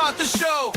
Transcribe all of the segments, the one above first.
start the show.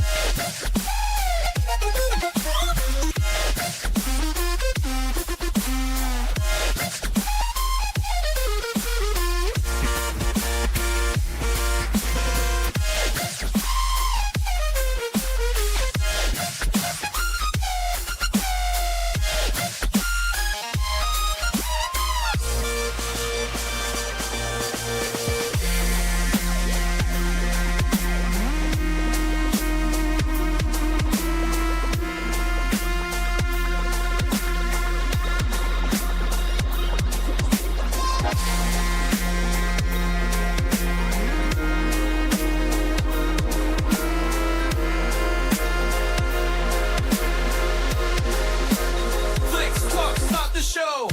Flix, talk, start the show.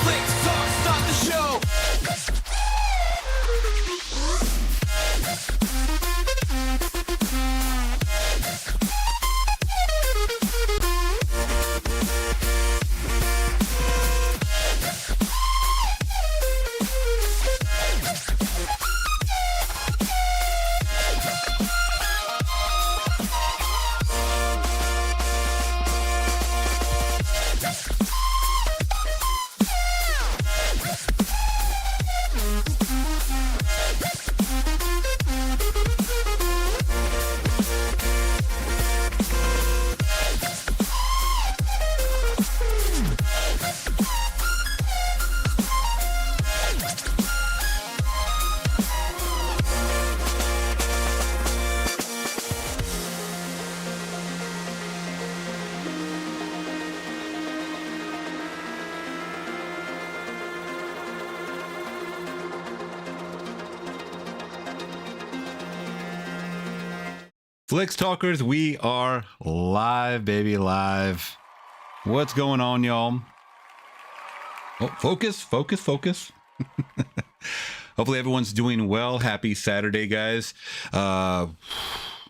Flix, talk, start the show. Flix Talkers, we are live, baby, live. What's going on, y'all? Oh, focus. Hopefully everyone's doing well. Happy Saturday, guys. Man,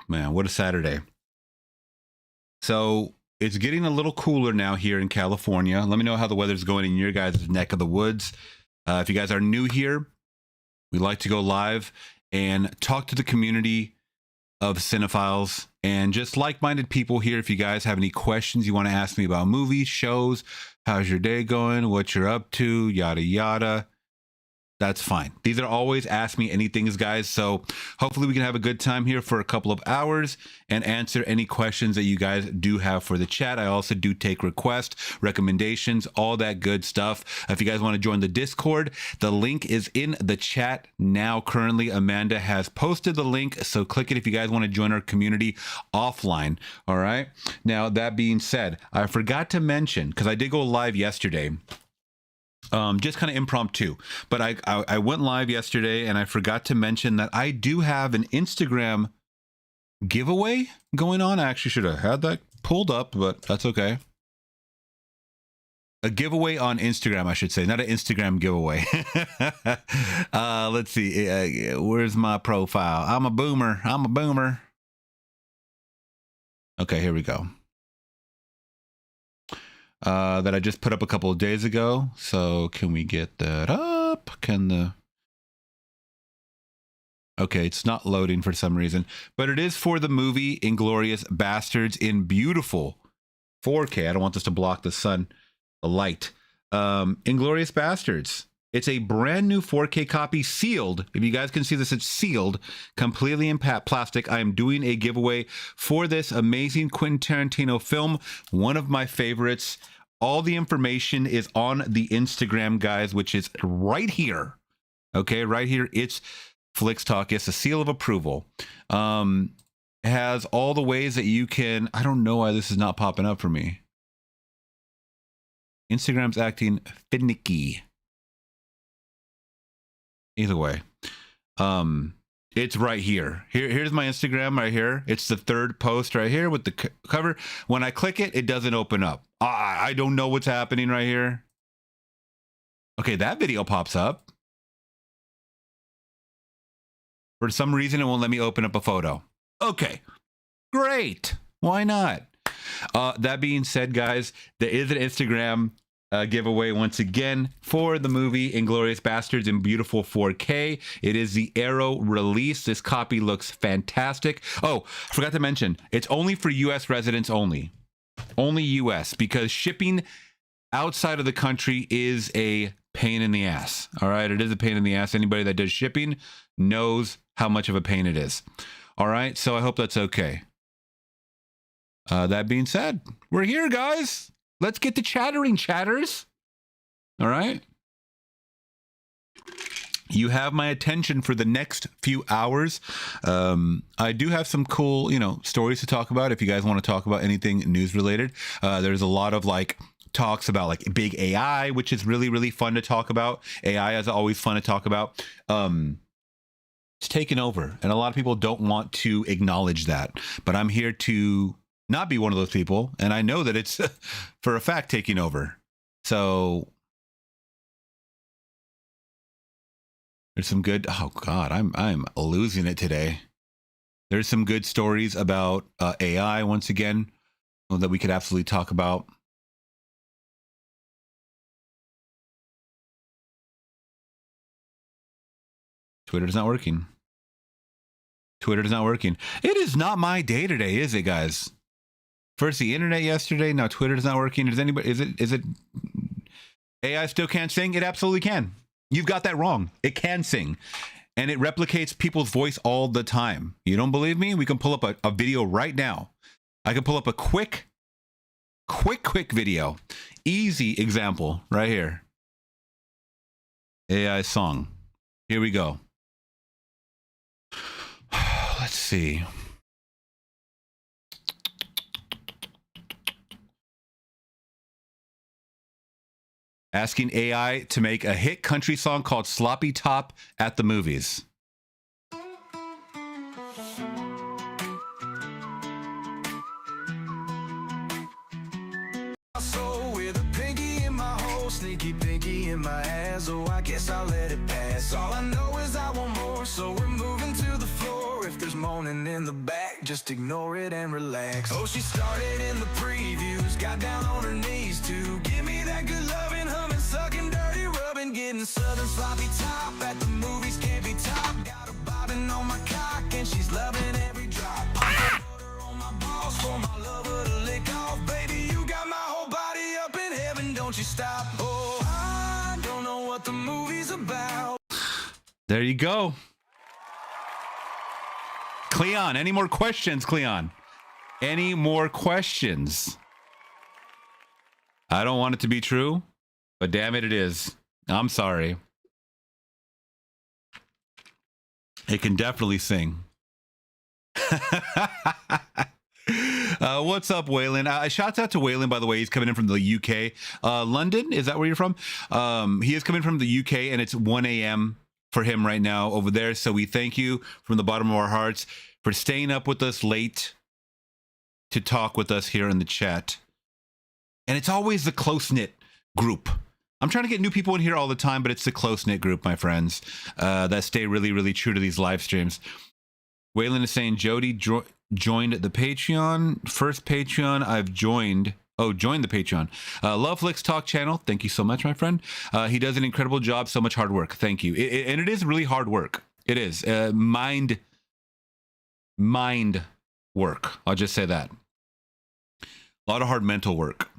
what a Saturday. So it's getting a little cooler now here in California. Let me know how the weather's going in your guys' neck of the woods. If you guys are new here, we like to go live and talk to the community of cinephiles and just like-minded people here. If you guys have any questions you want to ask me about movies, shows, how's your day going, what you're up to, yada yada, that's fine. These are always ask me anythings, guys. So hopefully we can have a good time here for a couple of hours and answer any questions that you guys do have for the chat. I also do take requests, recommendations, all that good stuff. If you guys want to join the Discord, the link is in the chat now. Currently, Amanda has posted the link, so click it if you guys want to join our community offline. All right. Now, that being said, I forgot to mention, because I did go live yesterday, just kind of impromptu, but I went live yesterday and I forgot to mention that I do have an Instagram giveaway going on. I actually should have had that pulled up, but that's okay. A giveaway on Instagram, I should say, not an Instagram giveaway. Let's see. Where's my profile? I'm a boomer. Okay, here we go. That I just put up a couple of days ago. So can we get that up? Okay, it's not loading for some reason, but it is for the movie Inglorious Bastards in beautiful 4K. I don't want this to block the sun, the light. Inglorious Bastards. It's a brand new 4K copy, sealed. If you guys can see this, it's sealed, completely in plastic. I am doing a giveaway for this amazing Quentin Tarantino film, one of my favorites. All the information is on the Instagram, guys, which is right here. Okay, right here. It's Flix Talk. It's a seal of approval. It has all the ways that you can. I don't know why this is not popping up for me. Instagram's acting finicky. Either way, it's right here. Here's my Instagram right here. It's the third post right here with the cover. When I click it, it doesn't open up. I don't know what's happening right here. Okay, that video pops up. For some reason, it won't let me open up a photo. Okay, great. Why not? That being said, guys, there is an Instagram giveaway once again for the movie Inglorious Bastards in beautiful 4K. It is the Arrow release. This copy looks fantastic. Oh, I forgot to mention, it's only for US residents only. Only US, because shipping outside of the country is a pain in the ass. All right, it is a pain in the ass. Anybody that does shipping knows how much of a pain it is. All right, so I hope that's okay. That being said, we're here, guys. Let's get to chattering, chatters. All right. You have my attention for the next few hours. I do have some cool, stories to talk about if you guys want to talk about anything news related. There's a lot of talks about big AI, which is really, really fun to talk about. AI is always fun to talk about. It's taken over, and a lot of people don't want to acknowledge that. But I'm here to not be one of those people, and I know that it's for a fact taking over. So there's some good. Oh God, I'm losing it today. There's some good stories about AI once again that we could absolutely talk about. Twitter's not working. Twitter's not working. It is not my day today, is it, guys? First the internet yesterday, now Twitter's not working. Is it AI still can't sing? It absolutely can. You've got that wrong. It can sing. And it replicates people's voice all the time. You don't believe me? We can pull up a video right now. I can pull up a quick video. Easy example right here. AI song. Here we go. Let's see. Asking AI to make a hit country song called Sloppy Top at the Movies. So with a pinky in my hole, sneaky pinky in my ass, oh I guess I'll let it pass. All I know is I want more, so we're moving to the floor. If there's moaning in the back, just ignore it and relax. Oh, she started in the previews, got down on her knees to give me that good loving, humming, sucking, dirty, rubbing, getting southern sloppy top at the movies can't be topped. Got her bobbing on my cock and she's loving every drop. I put her on my balls for my lover to lick off. Baby, you got my whole body up in heaven, don't you stop. Oh, I don't know what the movie's about. There you go. Cleon, any more questions, Cleon? Any more questions? I don't want it to be true, but damn it, it is. I'm sorry. It can definitely sing. What's up, Waylon? Shouts out to Waylon, by the way. He's coming in from the UK. London, is that where you're from? He is coming from the UK, and it's 1 a.m. for him right now over there. So we thank you from the bottom of our hearts for staying up with us late to talk with us here in the chat. And it's always the close-knit group. I'm trying to get new people in here all the time, but it's the close-knit group, my friends, that stay really, really true to these live streams. Waylon is saying Jody joined the Patreon. First Patreon I've joined. Oh, join the Patreon. Love Flix Talk channel. Thank you so much, my friend. He does an incredible job. So much hard work. Thank you. And it is really hard work. It is mind work. I'll just say that. A lot of hard mental work.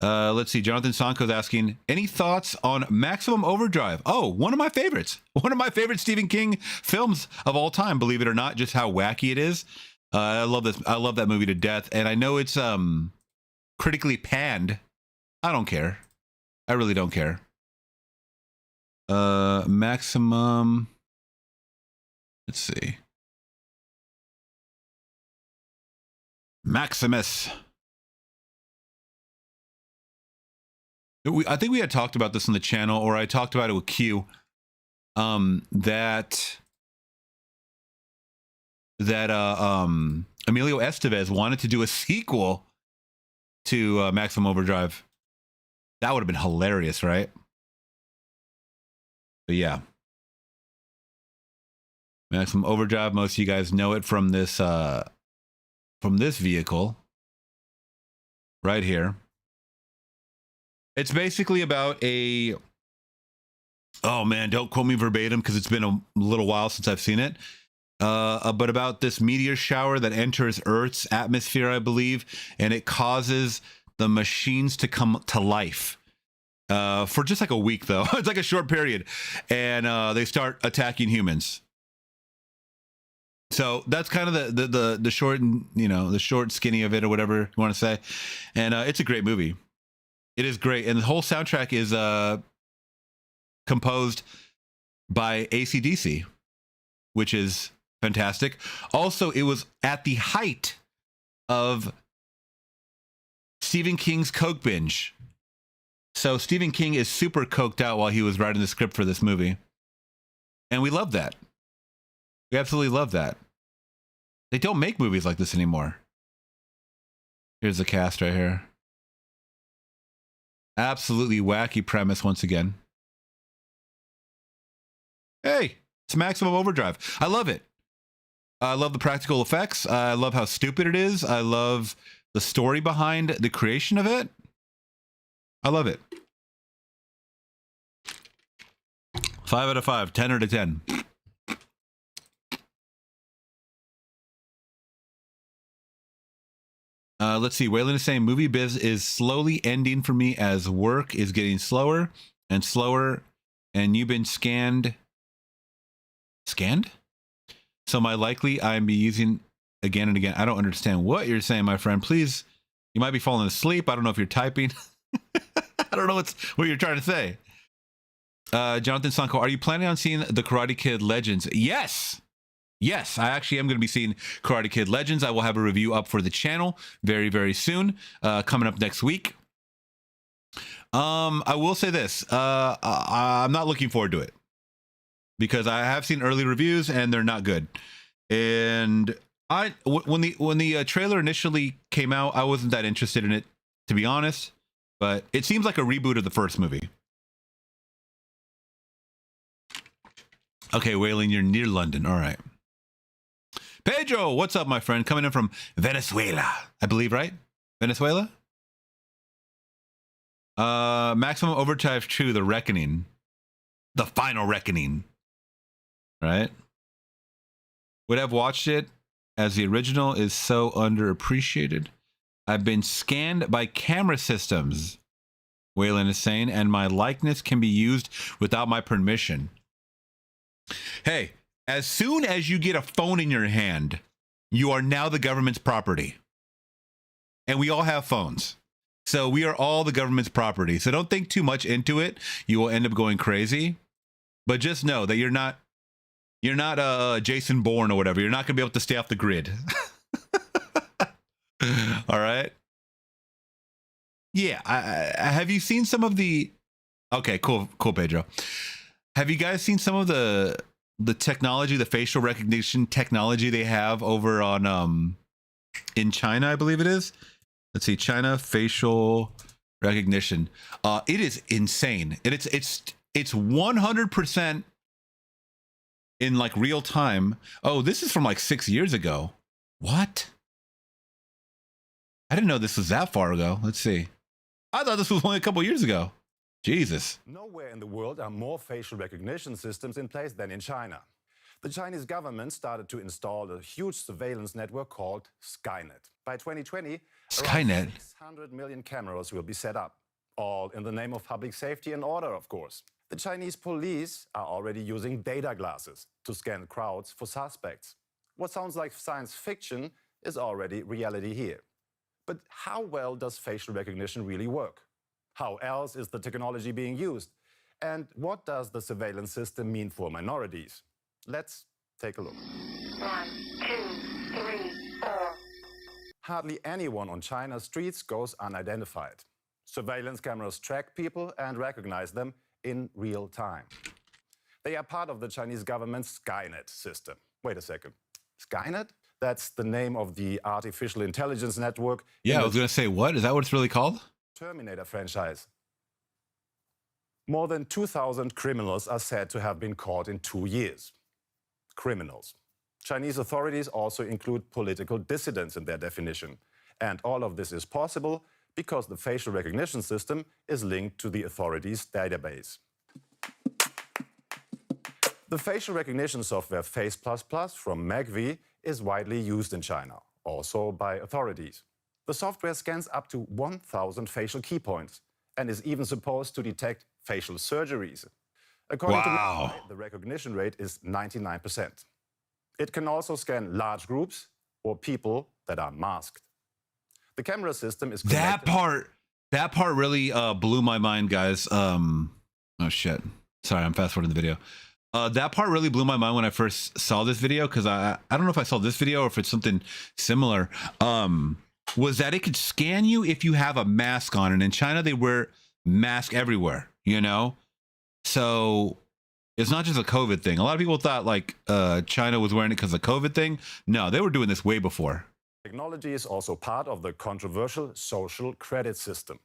Let's see. Jonathan Sanko's asking, any thoughts on Maximum Overdrive? Oh, one of my favorites. One of my favorite Stephen King films of all time, believe it or not, just how wacky it is. I love this. I love that movie to death. And I know it's critically panned. I don't care. I really don't care. Maximum. Let's see. Maximus. I think we had talked about this on the channel, or I talked about it with Q. That Emilio Estevez wanted to do a sequel to Maximum Overdrive. That would have been hilarious, right? But yeah, Maximum Overdrive. Most of you guys know it from this vehicle right here. It's basically about a, oh man, don't quote me verbatim because it's been a little while since I've seen it. But about this meteor shower that enters Earth's atmosphere, I believe, and it causes the machines to come to life. For just like a week, though. It's like a short period, and they start attacking humans. So that's kind of the short, the short skinny of it, or whatever you want to say. And it's a great movie. It is great, and the whole soundtrack is composed by AC/DC, which is fantastic. Also, it was at the height of Stephen King's coke binge. So Stephen King is super coked out while he was writing the script for this movie. And we love that. We absolutely love that. They don't make movies like this anymore. Here's the cast right here. Absolutely wacky premise once again. Hey, it's Maximum Overdrive. I love it. I love the practical effects. I love how stupid it is. I love the story behind the creation of it. I love it. 5 out of 5, 10 out of 10. Let's see. Waylon is saying movie biz is slowly ending for me as work is getting slower and slower, and you've been scanned. So my likely I'm be using again and again. I don't understand what you're saying, my friend. Please, you might be falling asleep. I don't know if you're typing. I don't know what you're trying to say. Jonathan Sanko, are you planning on seeing the Karate Kid Legends? Yes. Yes, I actually am going to be seeing Karate Kid Legends. I will have a review up for the channel very, very soon, coming up next week. I will say this. I'm not looking forward to it because I have seen early reviews and they're not good. And when the trailer initially came out, I wasn't that interested in it, to be honest. But it seems like a reboot of the first movie. Okay, Waylon, you're near London. All right. Pedro, what's up, my friend? Coming in from Venezuela, I believe, right? Venezuela? Maximum Overdrive 2, The Reckoning. The Final Reckoning. Right? Would have watched it as the original is so underappreciated. I've been scanned by camera systems, Waylon is saying, and my likeness can be used without my permission. Hey, as soon as you get a phone in your hand, you are now the government's property. And we all have phones. So we are all the government's property. So don't think too much into it. You will end up going crazy. But just know that you're not Jason Bourne or whatever. You're not going to be able to stay off the grid. All right. Yeah. Have you seen some of the... Okay, cool, Pedro. Have you guys seen some of the technology, the facial recognition technology they have over on in China, I believe it is? Let's see, China facial recognition. It is insane. And it's 100% in like real time. Oh, this is from like 6 years ago. What? I didn't know this was that far ago. Let's see. I thought this was only a couple years ago. Jesus. Nowhere in the world are more facial recognition systems in place than in China. The Chinese government started to install a huge surveillance network called Skynet. By 2020, Skynet? around 600 million cameras will be set up, all in the name of public safety and order, of course. The Chinese police are already using data glasses to scan crowds for suspects. What sounds like science fiction is already reality here. But how well does facial recognition really work? How else is the technology being used? And what does the surveillance system mean for minorities? Let's take a look. 1, 2, 3, 4. Hardly anyone on China's streets goes unidentified. Surveillance cameras track people and recognize them in real time. They are part of the Chinese government's Skynet system. Wait a second. Skynet? That's the name of the artificial intelligence network. Yeah, I was going to say, what? Is that what it's really called? Terminator franchise. More than 2,000 criminals are said to have been caught in 2 years. Criminals. Chinese authorities also include political dissidents in their definition. And all of this is possible because the facial recognition system is linked to the authorities' database. The facial recognition software Face++ from MACV is widely used in China, also by authorities. The software scans up to 1,000 facial key points and is even supposed to detect facial surgeries. According to MACV, the recognition rate is 99%. It can also scan large groups or people that are masked. The camera system is connected. That part really blew my mind, guys. Oh shit. Sorry, I'm fast forwarding the video. That part really blew my mind when I first saw this video, because I don't know if I saw this video or if it's something similar. Was that it could scan you if you have a mask on, and in China they wear masks everywhere, you know? So it's not just a COVID thing. A lot of people thought like China was wearing it because of the COVID thing. No, they were doing this way before. Technology is also part of the controversial social credit system.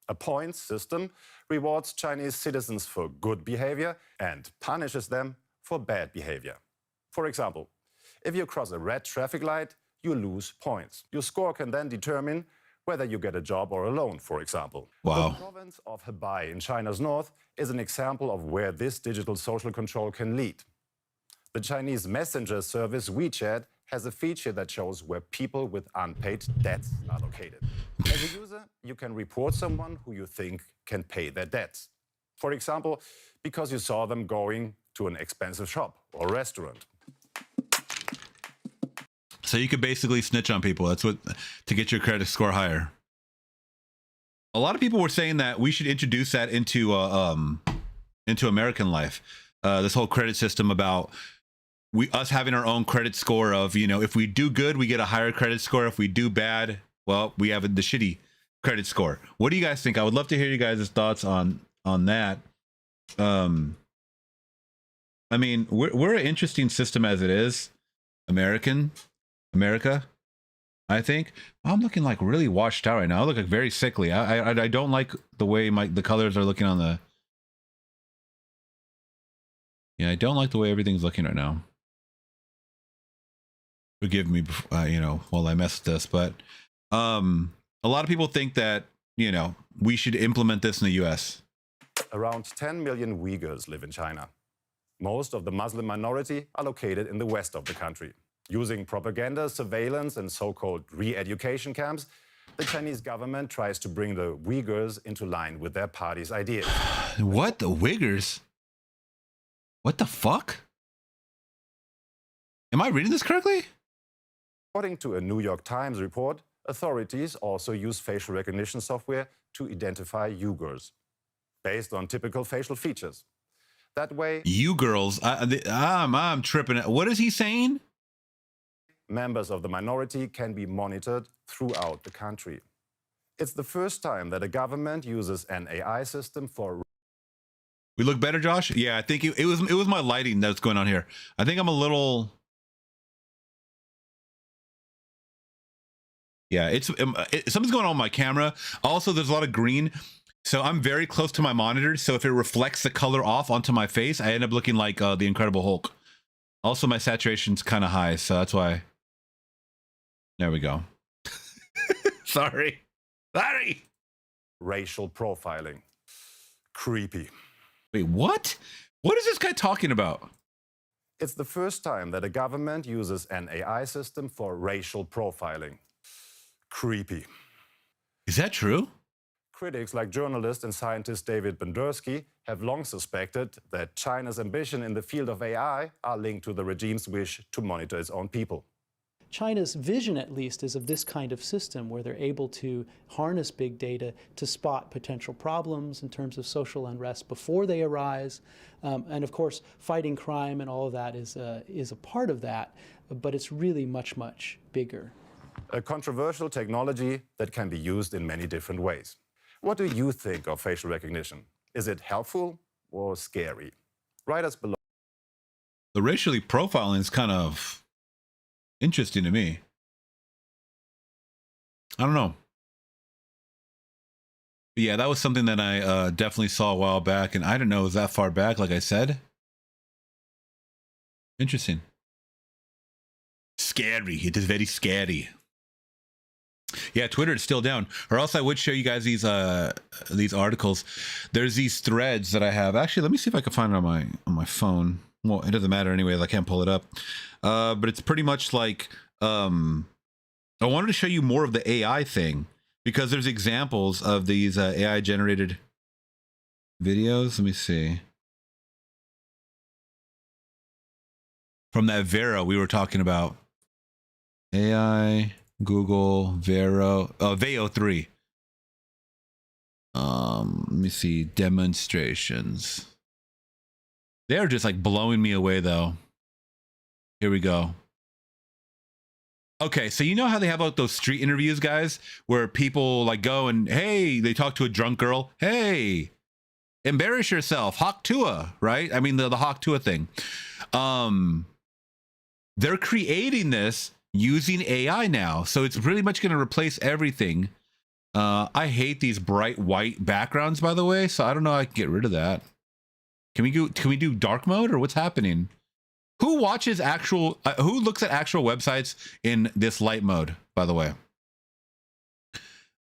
A points system rewards Chinese citizens for good behavior and punishes them for bad behavior. For example, if you cross a red traffic light, you lose points. Your score can then determine whether you get a job or a loan, for example. Wow. The province of Hebei in China's north is an example of where this digital social control can lead. The Chinese messenger service WeChat has a feature that shows where people with unpaid debts are located. As a user, you can report someone who you think can pay their debts. For example, because you saw them going to an expensive shop or restaurant. So you could basically snitch on people. That's what, to get your credit score higher. A lot of people were saying that we should introduce that into American life. This whole credit system about us having our own credit score of, you know, if we do good, we get a higher credit score. If we do bad, well, we have the shitty credit score. What do you guys think? I would love to hear you guys' thoughts on that. I mean, we're an interesting system as it is. America, I think. I'm looking like really washed out right now. I look like very sickly. I don't like the way the colors are looking on the. Yeah, I don't like the way everything's looking right now. Forgive me, you know, while I mess this, but a lot of people think that, you know, we should implement this in the US. Around 10 million Uyghurs live in China. Most of the Muslim minority are located in the west of the country. Using propaganda, surveillance, and so-called re-education camps, the Chinese government tries to bring the Uyghurs into line with their party's ideas. What? The Uyghurs? What the fuck? Am I reading this correctly? According to a New York Times report, authorities also use facial recognition software to identify Uyghurs, based on typical facial features. That way, you girls, I'm tripping. What is he saying? Members of the minority can be monitored throughout the country. It's the first time that a government uses an AI system for. We look better, Josh? Yeah, I think it was my lighting that's going on here. I think I'm a little. Yeah, something's going on with my camera. Also, there's a lot of green. So I'm very close to my monitor. So if it reflects the color off onto my face, I end up looking like the Incredible Hulk. Also, my saturation's kind of high. So that's why. There we go. Sorry. Racial profiling. Creepy. Wait, what? What is this guy talking about? It's the first time that a government uses an AI system for racial profiling. Creepy. Is that true? Critics like journalist and scientist David Bendersky have long suspected that China's ambition in the field of AI are linked to the regime's wish to monitor its own people. China's vision, at least, is of this kind of system where they're able to harness big data to spot potential problems in terms of social unrest before they arise. And of course, fighting crime and all of that is a part of that, but it's really much, much bigger. A controversial technology that can be used in many different ways. What do you think of facial recognition? Is it helpful or scary? Write us below. The racially profiling is kind of interesting to me. I don't know. But yeah, that was something that I definitely saw a while back, and I didn't know it was that far back, like I said. Interesting. Scary. It is very scary. Yeah, Twitter is still down. Or else I would show you guys these articles. There's these threads that I have. Actually, let me see if I can find it on my phone. Well, it doesn't matter anyways. I can't pull it up. But it's pretty much like I wanted to show you more of the AI thing because there's examples of these AI generated videos. Let me see. From that Vero we were talking about. AI Google Vero Veo 3. Let me see demonstrations. They're just like blowing me away though. Here we go. Okay, so you know how they have like those street interviews, guys, where people like go and hey, they talk to a drunk girl. Hey, embarrass yourself, Hawk Tua, right? I mean the Hawk Tua thing. They're creating this using AI now, so it's pretty much going to replace everything. I hate these bright white backgrounds, by the way, so I don't know how I can get rid of that. Can we do dark mode or what's happening? Who watches actual who looks at actual websites in this light mode, by the way?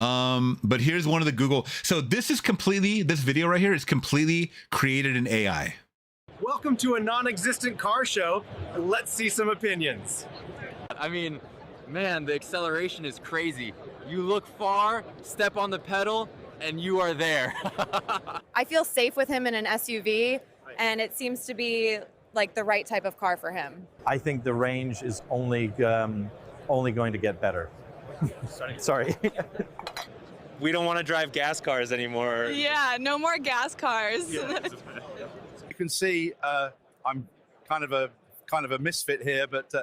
But here's one of the Google. So this video right here is completely created in AI. Welcome to a non-existent car show. Let's see some opinions. I mean, man, the acceleration is crazy. You look far, step on the pedal, and you are there. I feel safe with him in an SUV, and it seems to be like the right type of car for him. I think the range is only going to get better. Sorry. We don't want to drive gas cars anymore. Yeah, no more gas cars. You can see I'm kind of a misfit here, but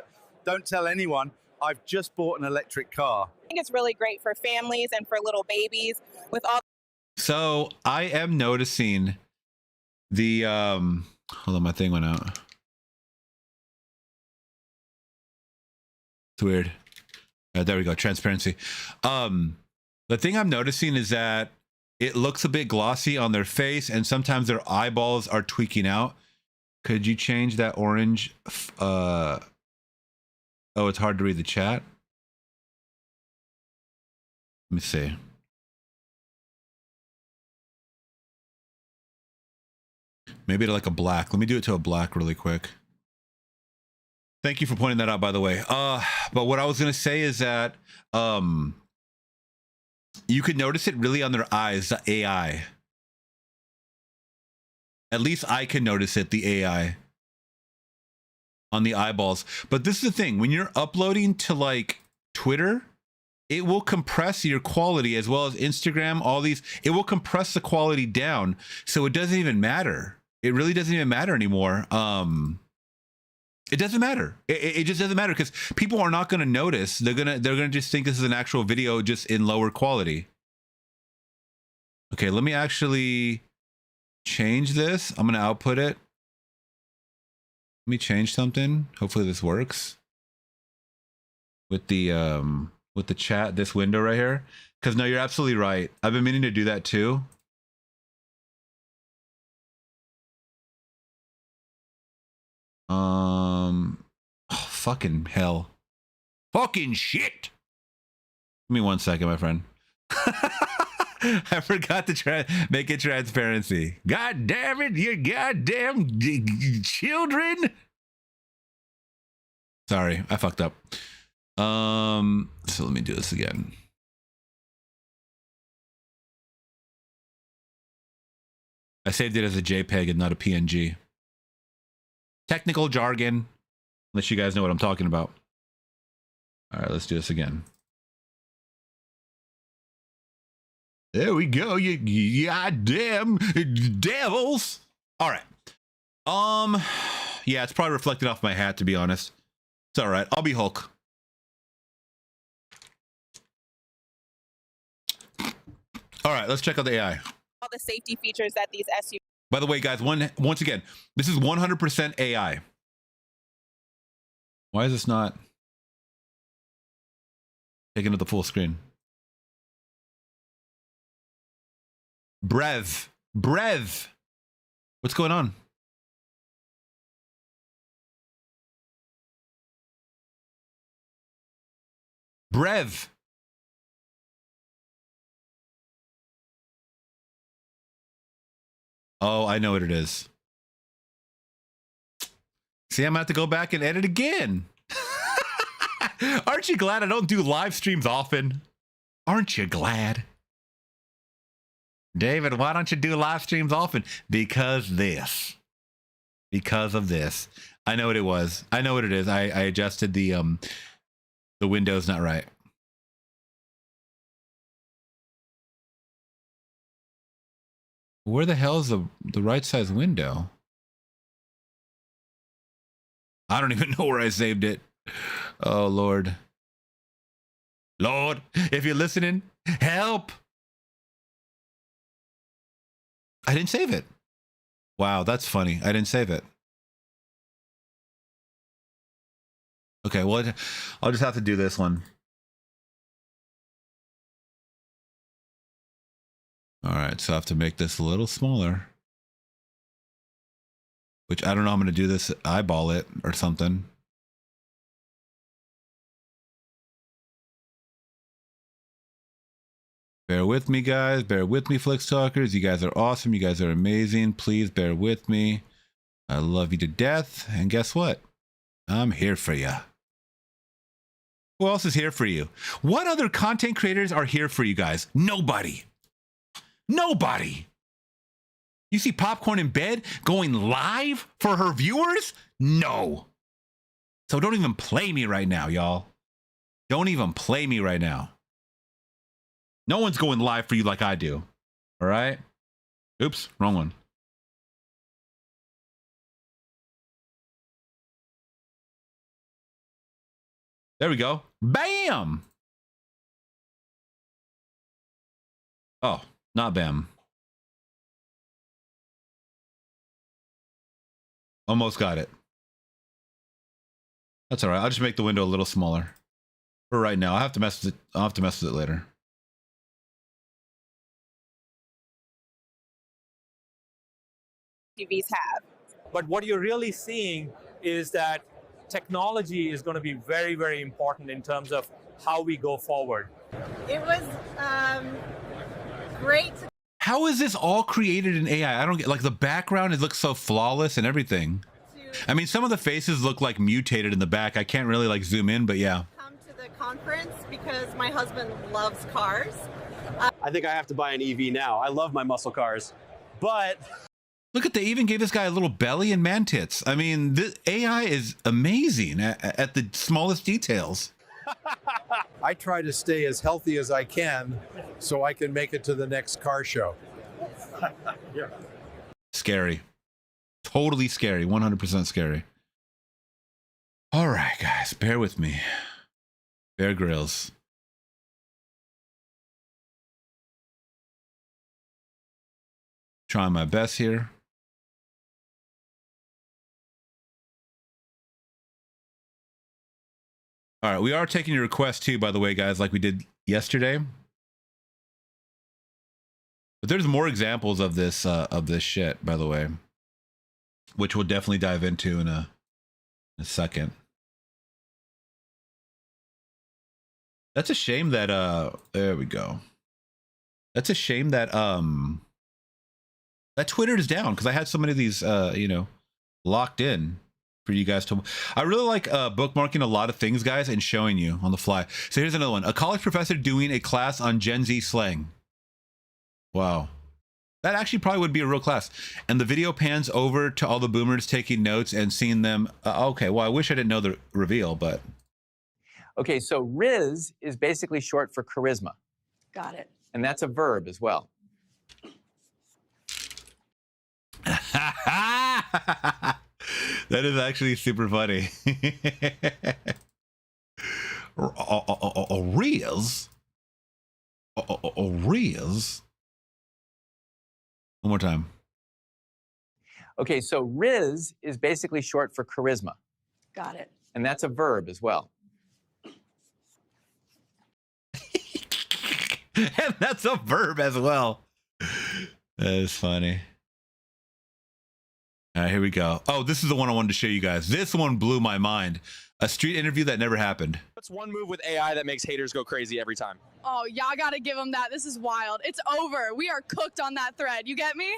don't tell anyone. I've just bought an electric car. I think it's really great for families and for little babies with all. So I am noticing the hold on, my thing went out. It's weird. There we go. Transparency. The thing I'm noticing is that it looks a bit glossy on their face, and sometimes their eyeballs are tweaking out. Could you change that orange? Oh, it's hard to read the chat. Let me see. Maybe to like a black. Let me do it to a black really quick. Thank you for pointing that out, by the way. But what I was going to say is that you could notice it really on their eyes, the AI. At least I can notice it, the AI. On the eyeballs. But this is the thing. When you're uploading to like Twitter, it will compress your quality, as well as Instagram, all these. It will compress the quality down. So it doesn't even matter. It really doesn't even matter anymore. It doesn't matter. It just doesn't matter because people are not going to notice. They're gonna just think this is an actual video just in lower quality. Okay, let me actually change this. I'm gonna output it. Let me change something. Hopefully this works with the chat. This window right here. Because no, you're absolutely right. I've been meaning to do that too. Oh, fucking hell. Fucking shit. Give me 1 second, my friend. I forgot to make it transparency. God damn it, you goddamn children. Sorry, I fucked up. So let me do this again. I saved it as a JPEG and not a PNG. Technical jargon, unless you guys know what I'm talking about. All right, let's do this again. There we go, you goddamn devils. All right. Yeah, it's probably reflected off my hat, to be honest. It's all right. I'll be Hulk. All right, let's check out the AI. All the safety features that these SUVs. By the way, guys, once again, this is 100% AI. Why is this not taking up the full screen? Brev. What's going on? Brev. Oh, I know what it is. See, I'm going to have to go back and edit again. Aren't you glad I don't do live streams often? Aren't you glad? David, why don't you do live streams often? Because of this. I know what it was. I know what it is. I adjusted the window's not right. Where the hell is the right size window? I don't even know where I saved it. Oh, Lord. Lord, if you're listening, help. I didn't save it. Wow, that's funny. I didn't save it. Okay, well, I'll just have to do this one. All right, so I have to make this a little smaller. Which I don't know, I'm going to do this, eyeball it or something. Bear with me, guys. Bear with me, Flix Talkers. You guys are awesome. You guys are amazing. Please bear with me. I love you to death. And guess what? I'm here for you. Who else is here for you? What other content creators are here for you guys? Nobody. Nobody. You see Popcorn in bed going live for her viewers? No. So don't even play me right now, y'all. Don't even play me right now. No one's going live for you like I do. All right? Oops, wrong one. There we go. Bam! Oh, not bam. Almost got it. That's all right. I'll just make the window a little smaller. For right now, I'll have to mess with it later. SUVs have. But what you're really seeing is that technology is going to be very, very important in terms of how we go forward. It was great. How is this all created in AI? I don't get, like, the background, it looks so flawless and everything. I mean, some of the faces look like mutated in the back. I can't really like zoom in, but yeah. Come to the conference because my husband loves cars. I think I have to buy an EV now. I love my muscle cars, but look at, they even gave this guy a little belly and man tits. I mean, this AI is amazing at the smallest details. I try to stay as healthy as I can so I can make it to the next car show. Yeah. Scary. Totally scary. 100% scary. All right, guys, bear with me. Bear Grylls. Trying my best here. All right, we are taking your requests too, by the way, guys, like we did yesterday. But there's more examples of this shit, by the way, which we'll definitely dive into in a second. That's a shame that there we go. That's a shame that that Twitter is down, because I had so many of these you know, locked in for you guys to. I really like bookmarking a lot of things, guys, and showing you on the fly. So here's another one. A college professor doing a class on Gen Z slang. Wow. That actually probably would be a real class. And the video pans over to all the boomers taking notes and seeing them. Okay, well, I wish I didn't know the reveal, but. Okay, so Riz is basically short for charisma. Got it. And that's a verb as well. That is actually super funny. Riz? Riz? One more time. Okay, so Riz is basically short for charisma. Got it. And that's a verb as well. And that's a verb as well. That is funny. All right, here we go. Oh, this is the one I wanted to show you guys. This one blew my mind. A street interview that never happened. What's one move with AI that makes haters go crazy every time? Oh, y'all gotta give them that. This is wild. It's over. We are cooked on that thread. You get me?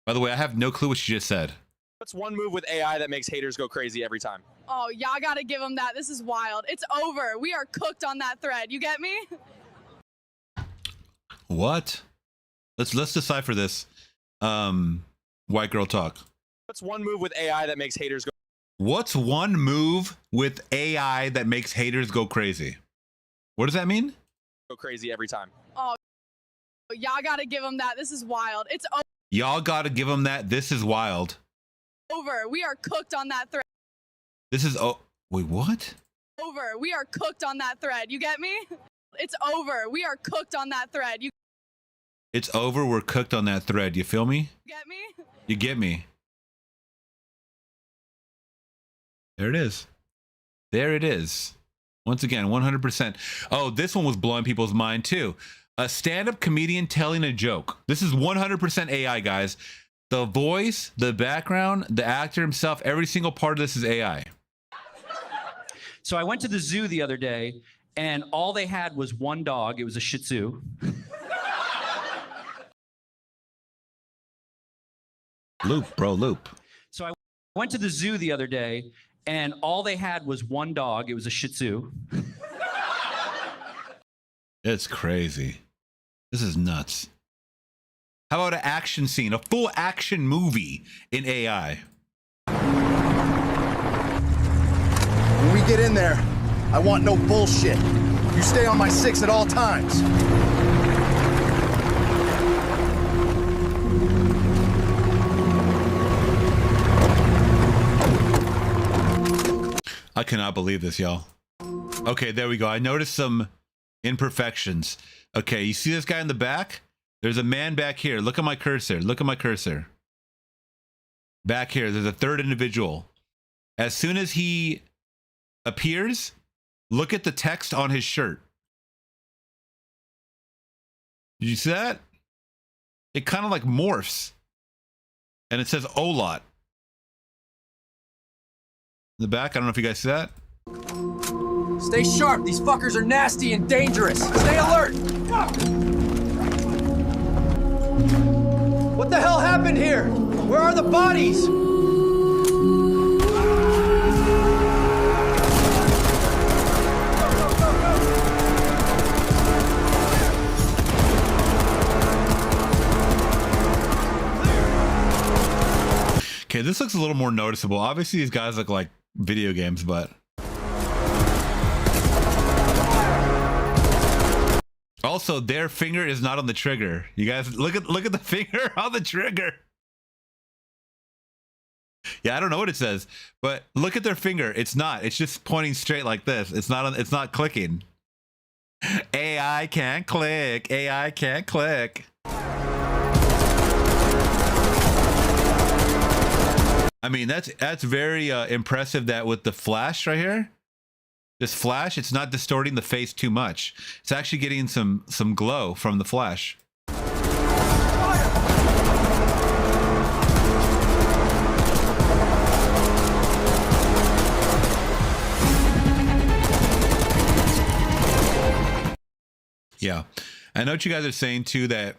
By the way, I have no clue what she just said. What's one move with AI that makes haters go crazy every time? Oh, y'all gotta give them that. This is wild. It's over. We are cooked on that thread. You get me? What? Let's decipher this. White girl talk. What's one move with AI that makes haters go? What's one move with AI that makes haters go crazy? What does that mean? Go crazy every time. Oh, y'all gotta give them that. This is wild. It's Y'all gotta give them that. This is wild. over. We are cooked on that thread. This is wait, what? Over. We are cooked on that thread. You get me? It's over. We are cooked on that thread. You It's over. We're cooked on that thread. You feel me? get me? You get me. There it is. There it is. Once again, 100%. Oh, this one was blowing people's mind too. A stand-up comedian telling a joke. This is 100% AI, guys. The voice, the background, the actor himself, every single part of this is AI. So I went to the zoo the other day, and all they had was one dog. It was a Shih Tzu. Loop, bro, loop. So I went to the zoo the other day, and all they had was one dog. It was a Shih Tzu. It's crazy. This is nuts. How about an action scene, a full action movie in AI? When we get in there, I want no bullshit. You stay on my 6 at all times. I cannot believe this, y'all. Okay, there we go. I noticed some imperfections. Okay, you see this guy in the back? There's a man back here. Look at my cursor. Look at my cursor. Back here, there's a third individual. As soon as he appears, look at the text on his shirt. Did you see that? It kind of like morphs. And it says OLOT. In the back, I don't know if you guys see that. Stay sharp. These fuckers are nasty and dangerous. Stay alert. What the hell happened here? Where are the bodies? Okay, this looks a little more noticeable. Obviously, these guys look like video games, but also their finger is not on the trigger. You guys look at the finger on the trigger. Yeah, I don't know what it says, but look at their finger. It's not. It's just pointing straight like this. It's not clicking. AI can't click. AI can't click. I mean, that's very impressive that with the flash right here, this flash, it's not distorting the face too much. It's actually getting some glow from the flash. Yeah. I know what you guys are saying too, that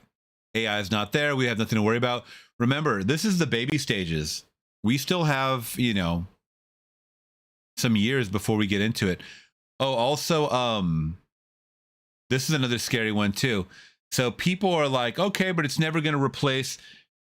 AI is not there. We have nothing to worry about. Remember, this is the baby stages. We still have, you know, some years before we get into it. Oh, also, this is another scary one too. So people are like, okay, but it's never going to replace,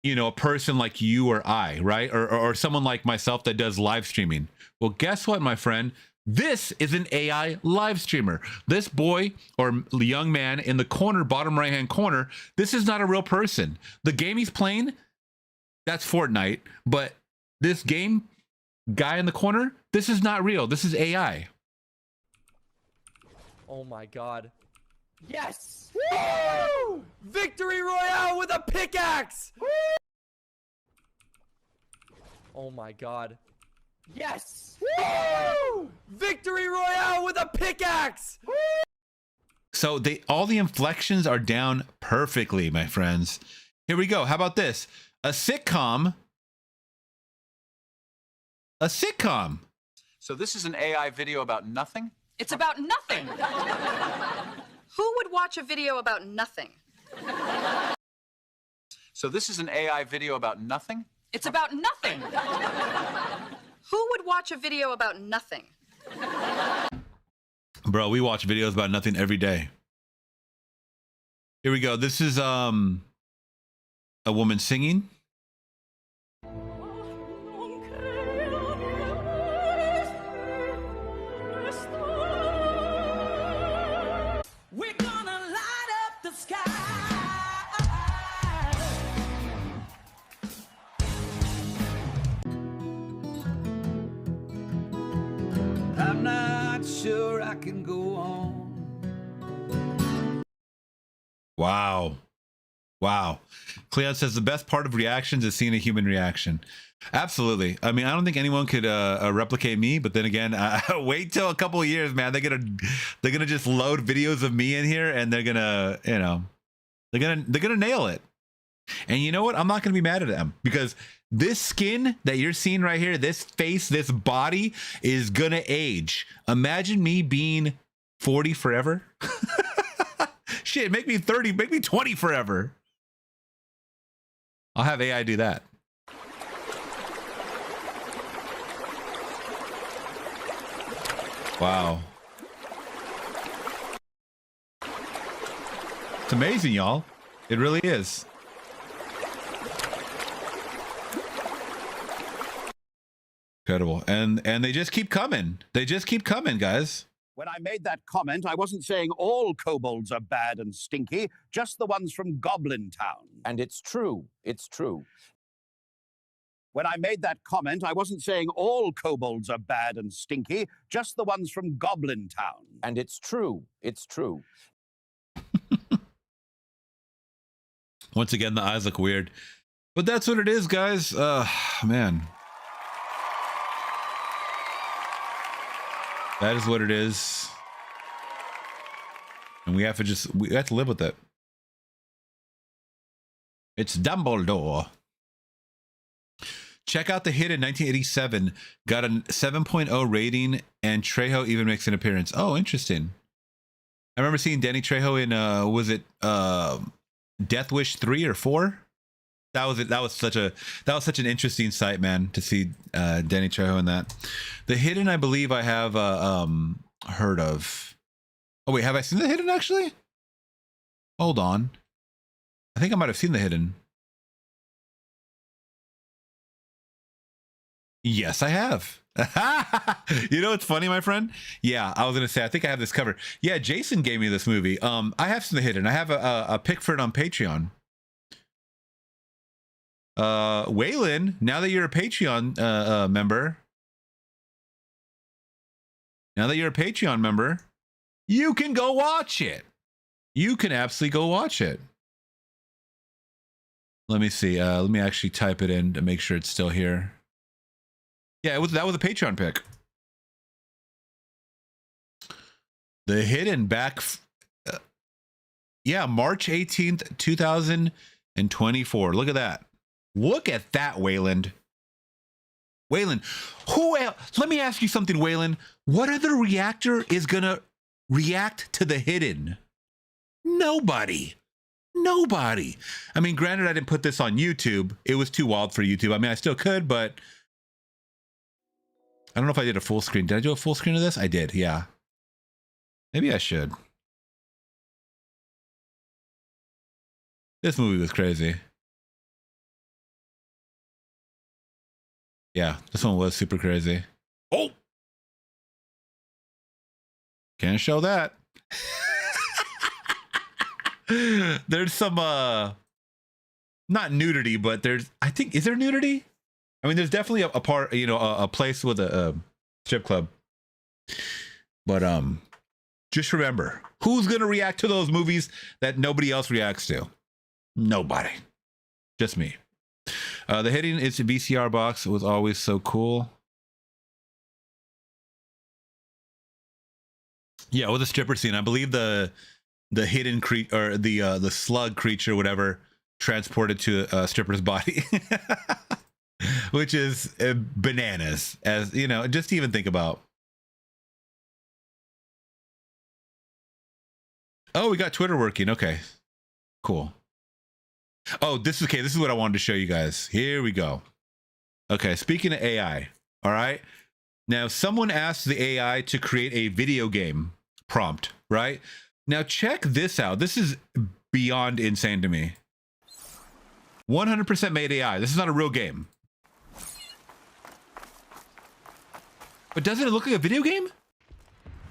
you know, a person like you or I, right? Or someone like myself that does live streaming. Well, guess what, my friend? This is an AI live streamer. This boy or young man in the corner, bottom right-hand corner, this is not a real person. The game he's playing, that's Fortnite. But this game guy in the corner, this is not real. This is AI. Oh my god. Yes! Woo! Victory Royale with a pickaxe! Woo! Oh my god. Yes! Woo! Victory Royale with a pickaxe! Woo! So all the inflections are down perfectly, my friends. Here we go. How about this? A sitcom. A sitcom. So this is an AI video about nothing? It's about nothing. Who would watch a video about nothing? So this is an AI video about nothing? It's about nothing. Who would watch a video about nothing? Bro, we watch videos about nothing every day. Here we go. This is a woman singing. We're gonna light up the sky. I'm not sure I can go on. Wow. Wow. Cleon says the best part of reactions is seeing a human reaction. Absolutely. I mean, I don't think anyone could replicate me, but then again, wait till a couple of years, man. They're gonna just load videos of me in here, and they're gonna, you know, they're gonna nail it. And you know what? I'm not gonna be mad at them, because this skin that you're seeing right here, this face, this body is gonna age. Imagine me being 40 forever. Shit, make me 30, make me 20 forever. I'll have AI do that. Wow. It's amazing, y'all. It really is. Incredible. And they just keep coming. They just keep coming, guys. When I made that comment, I wasn't saying all kobolds are bad and stinky, just the ones from Goblin Town. And it's true. It's true. When I made that comment, I wasn't saying all kobolds are bad and stinky, just the ones from Goblin Town. And it's true. It's true. Once again, the eyes look weird. But that's what it is, guys. Man. That is what it is. And we have to live with it. It's Dumbledore. Check out The Hidden 1987. Got a 7.0 rating, and Trejo even makes an appearance. Oh, interesting. I remember seeing Danny Trejo in was it Death Wish 3 or 4? That was such an interesting sight, man, to see Danny Trejo in that. The Hidden, I believe I have heard of. Oh wait, have I seen The Hidden actually? Hold on. I think I might have seen The Hidden. Yes, I have. You know what's funny, my friend? Yeah, I was gonna say I think I have this covered. Yeah, Jason gave me this movie. I have seen The Hidden. I have a pick for it on Patreon. Waylon, now that you're a Patreon member, you can go watch it. You can absolutely go watch it. Let me see. Let me actually type it in to make sure it's still here. Yeah, that was a Patreon pick. The Hidden back. Yeah, March 18th, 2024. Look at that. Look at that, Wayland. Wayland, who else? Let me ask you something, Wayland. What other reactor is gonna react to The Hidden? Nobody. Nobody. I mean, granted, I didn't put this on YouTube. It was too wild for YouTube. I mean, I still could, but I don't know if I did a full screen. Did I do a full screen of this? I did, yeah. Maybe I should. This movie was crazy. Yeah, this one was super crazy. Oh! Can't show that. There's some, not nudity, but there's, I think, is there nudity? I mean, there's definitely a part, you know, a place with a strip club. But, just remember, who's going to react to those movies that nobody else reacts to? Nobody. Just me. The hitting its VCR box was always so cool. Yeah, with the stripper scene, I believe the hidden or the slug creature, whatever, transported to a stripper's body, which is bananas. As you know, just to even think about. Oh, we got Twitter working. Okay, cool. Oh, this is okay. This is what I wanted to show you guys. Here we go. Okay, speaking of AI, all right. Now, someone asked the AI to create a video game prompt, right? Now, check this out. This is beyond insane to me. 100% made AI. This is not a real game. But doesn't it look like a video game?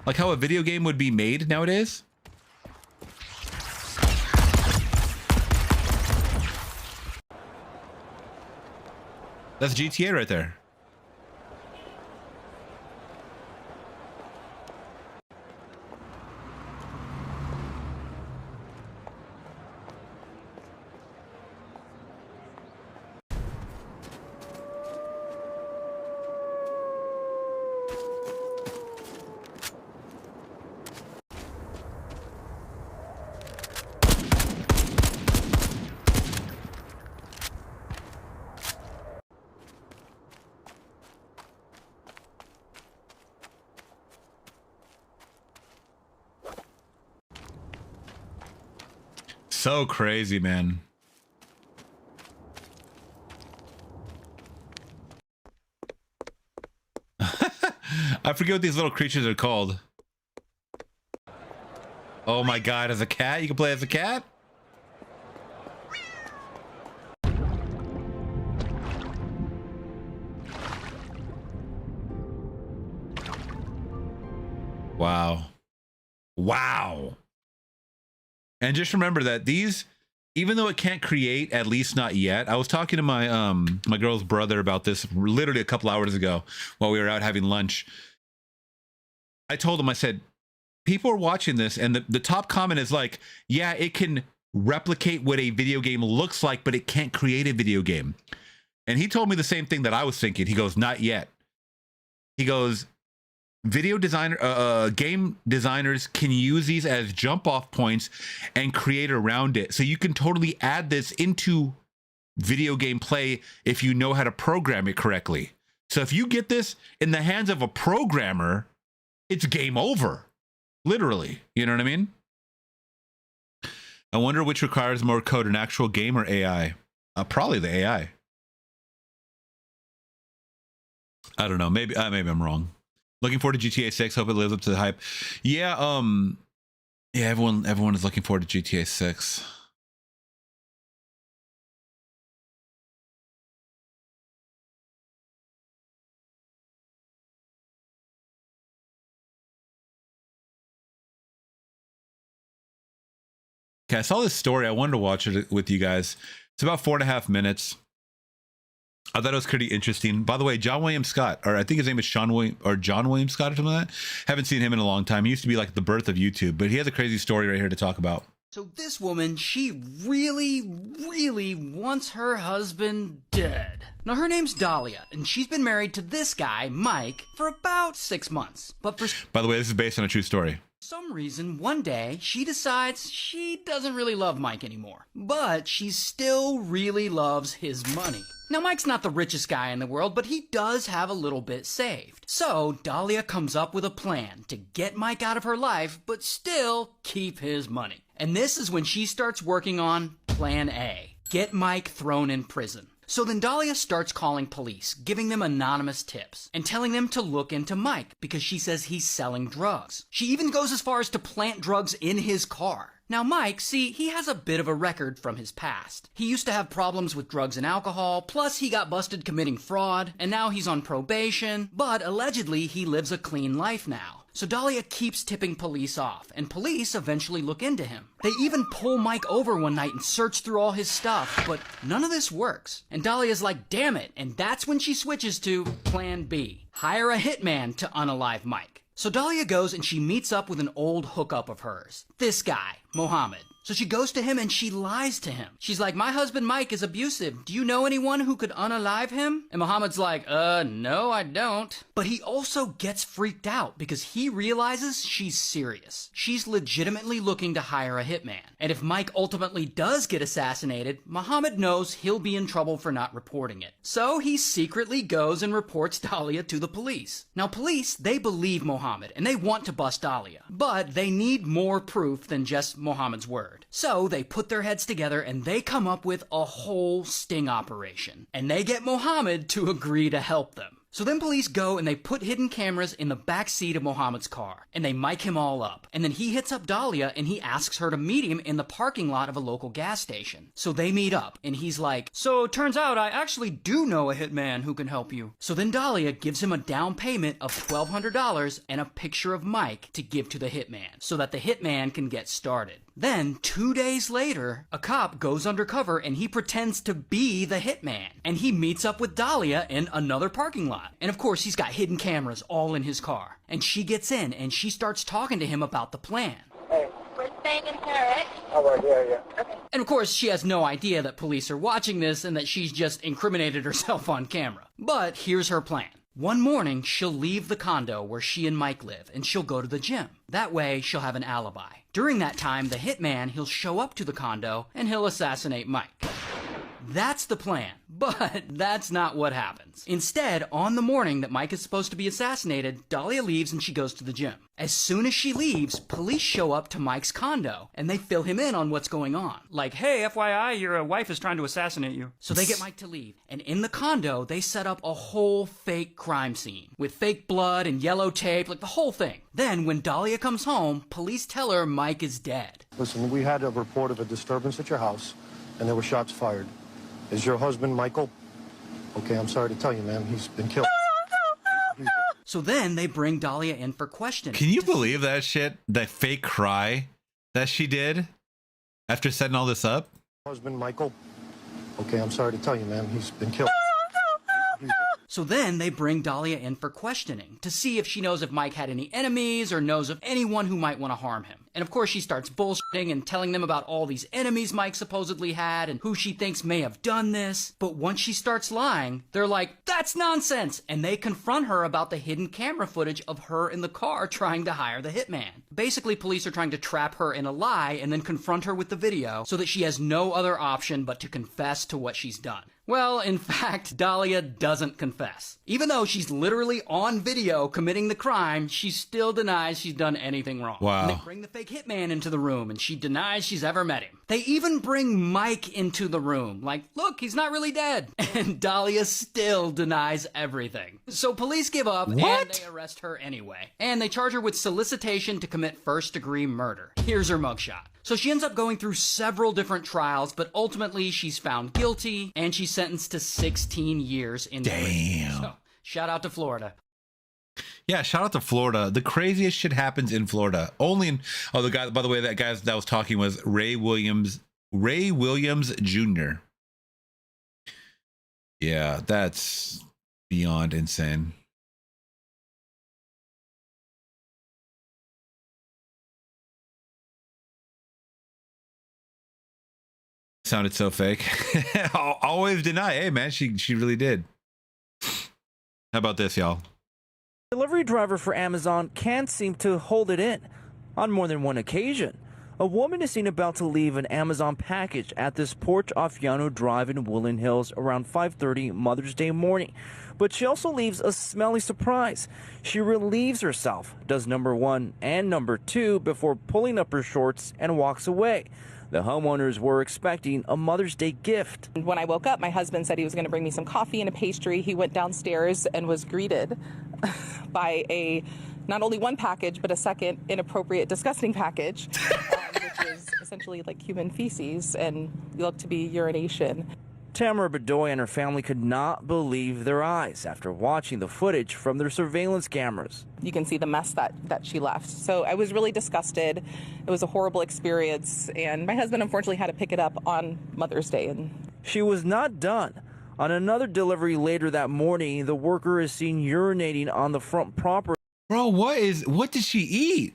Like how a video game would be made nowadays? That's GTA right there. So crazy, man. I forget what these little creatures are called. Oh my god, as a cat? You can play as a cat? Wow. Wow. And just remember that these, even though it can't create, at least not yet. I was talking to my my girl's brother about this literally a couple hours ago while we were out having lunch. I told him, I said, people are watching this and the top comment is like, yeah, it can replicate what a video game looks like, but it can't create a video game. And he told me the same thing that I was thinking. He goes, not yet. He goes, game designers can use these as jump off points and create around it. So you can totally add this into video game play if you know how to program it correctly. So if you get this in the hands of a programmer, it's game over. Literally. You know what I mean? I wonder which requires more code, an actual game or AI? Probably the AI. I don't know. Maybe I'm wrong. Looking forward to GTA 6. Hope it lives up to the hype. Yeah, yeah, everyone is looking forward to GTA 6. Okay, I saw this story. I wanted to watch it with you guys. It's about 4.5 minutes. I thought it was pretty interesting. By the way, John William Scott, or I think his name is John William Scott or something like that. Haven't seen him in a long time. He used to be like the birth of YouTube, but he has a crazy story right here to talk about. So this woman, she really wants her husband dead. Now her name's Dahlia, and she's been married to this guy, Mike, for about 6 months. But for By the way, this is based on a true story. some reason, one day, she decides she doesn't really love Mike anymore. But she still really loves his money. Now, Mike's not the richest guy in the world, but he does have a little bit saved. So, Dahlia comes up with a plan to get Mike out of her life, but still keep his money. And this is when she starts working on Plan A. Get Mike thrown in prison. So then Dahlia starts calling police, giving them anonymous tips, and telling them to look into Mike because she says he's selling drugs. She even goes as far as to plant drugs in his car. Now Mike, see, he has a bit of a record from his past. He used to have problems with drugs and alcohol, plus he got busted committing fraud, and now he's on probation, but allegedly he lives a clean life now. So Dahlia keeps tipping police off, and police eventually look into him. They even pull Mike over one night and search through all his stuff, but none of this works. And Dahlia's like, damn it, and that's when she switches to Plan B. Hire a hitman to unalive Mike. So Dahlia goes and she meets up with an old hookup of hers. This guy, Mohammed. So she goes to him and she lies to him. She's like, my husband Mike is abusive. Do you know anyone who could unalive him? And Mohammed's like, no, I don't. But he also gets freaked out because he realizes she's serious. She's legitimately looking to hire a hitman. And if Mike ultimately does get assassinated, Mohammed knows he'll be in trouble for not reporting it. So he secretly goes and reports Dahlia to the police. Now police, they believe Mohammed and they want to bust Dahlia. But they need more proof than just Mohammed's word. So they put their heads together and they come up with a whole sting operation. And they get Mohammed to agree to help them. So then police go and they put hidden cameras in the back seat of Mohammed's car. And they mic him all up. And then he hits up Dahlia and he asks her to meet him in the parking lot of a local gas station. So they meet up and he's like, so it turns out I actually do know a hitman who can help you. So then Dahlia gives him a down payment of $1,200 and a picture of Mike to give to the hitman so that the hitman can get started. Then, 2 days later, a cop goes undercover and he pretends to be the hitman. And he meets up with Dahlia in another parking lot. And of course, he's got hidden cameras all in his car. And she gets in and she starts talking to him about the plan. Hey, we're staying in Paris. All right, yeah. Okay. And of course, she has no idea that police are watching this and that she's just incriminated herself on camera. But here's her plan. One morning, she'll leave the condo where she and Mike live, and she'll go to the gym. That way, she'll have an alibi. During that time, the hitman, he'll show up to the condo, and he'll assassinate Mike. That's the plan, but that's not what happens. Instead, on the morning that Mike is supposed to be assassinated, Dahlia leaves and she goes to the gym. As soon as she leaves, police show up to Mike's condo, and they fill him in on what's going on. Like, hey, FYI, your wife is trying to assassinate you. So they get Mike to leave, and in the condo, they set up a whole fake crime scene, with fake blood and yellow tape, like the whole thing. Then, when Dahlia comes home, police tell her Mike is dead. Listen, we had a report of a disturbance at your house, and there were shots fired. Is your husband Michael? Okay, I'm sorry to tell you, ma'am, he's been killed. So then they bring Dahlia in for questioning. Can you believe that shit? That fake cry that she did after setting all this up? Husband Michael? Okay, I'm sorry to tell you, ma'am, he's been killed. So then they bring Dahlia in for questioning to see if she knows if Mike had any enemies or knows of anyone who might want to harm him. And of course she starts bullshitting and telling them about all these enemies Mike supposedly had and who she thinks may have done this. But once she starts lying, they're like, that's nonsense! And they confront her about the hidden camera footage of her in the car trying to hire the hitman. Basically, police are trying to trap her in a lie and then confront her with the video so that she has no other option but to confess to what she's done. Well, in fact, Dahlia doesn't confess. Even though she's literally on video committing the crime, she still denies she's done anything wrong. Wow. And they bring the fake hitman into the room, and she denies she's ever met him. They even bring Mike into the room. Like, look, he's not really dead. And Dahlia still denies everything. So police give up, and they arrest her anyway. And they charge her with solicitation to commit first-degree murder. Here's her mugshot. So she ends up going through several different trials, but ultimately she's found guilty, and she's sentenced to 16 years in prison. So, shout out to Florida. Yeah, shout out to Florida. The craziest shit happens in Florida. Only in the guy, by the way, that guy that was talking was Ray Williams Jr. Yeah, that's beyond insane. Sounded so fake. I'll always deny. Hey man, she really did. How about this, y'all? Delivery driver for Amazon can't seem to hold it in on more than one occasion. A woman is seen about to leave an Amazon package at this porch off Yano Drive in Woodland Hills around 5:30 Mother's Day morning. But she also leaves a smelly surprise. She relieves herself, does number 1 and number 2 before pulling up her shorts and walks away. The homeowners were expecting a Mother's Day gift. When I woke up, my husband said he was going to bring me some coffee and a pastry. He went downstairs and was greeted by not only one package, but a second inappropriate, disgusting package, which was essentially like human feces and looked to be urination. Tamara Bedoy and her family could not believe their eyes after watching the footage from their surveillance cameras. You can see the mess that she left. So I was really disgusted. It was a horrible experience, and my husband unfortunately had to pick it up on Mother's Day. And she was not done. On another delivery later that morning, the worker is seen urinating on the front property. Bro, what did she eat?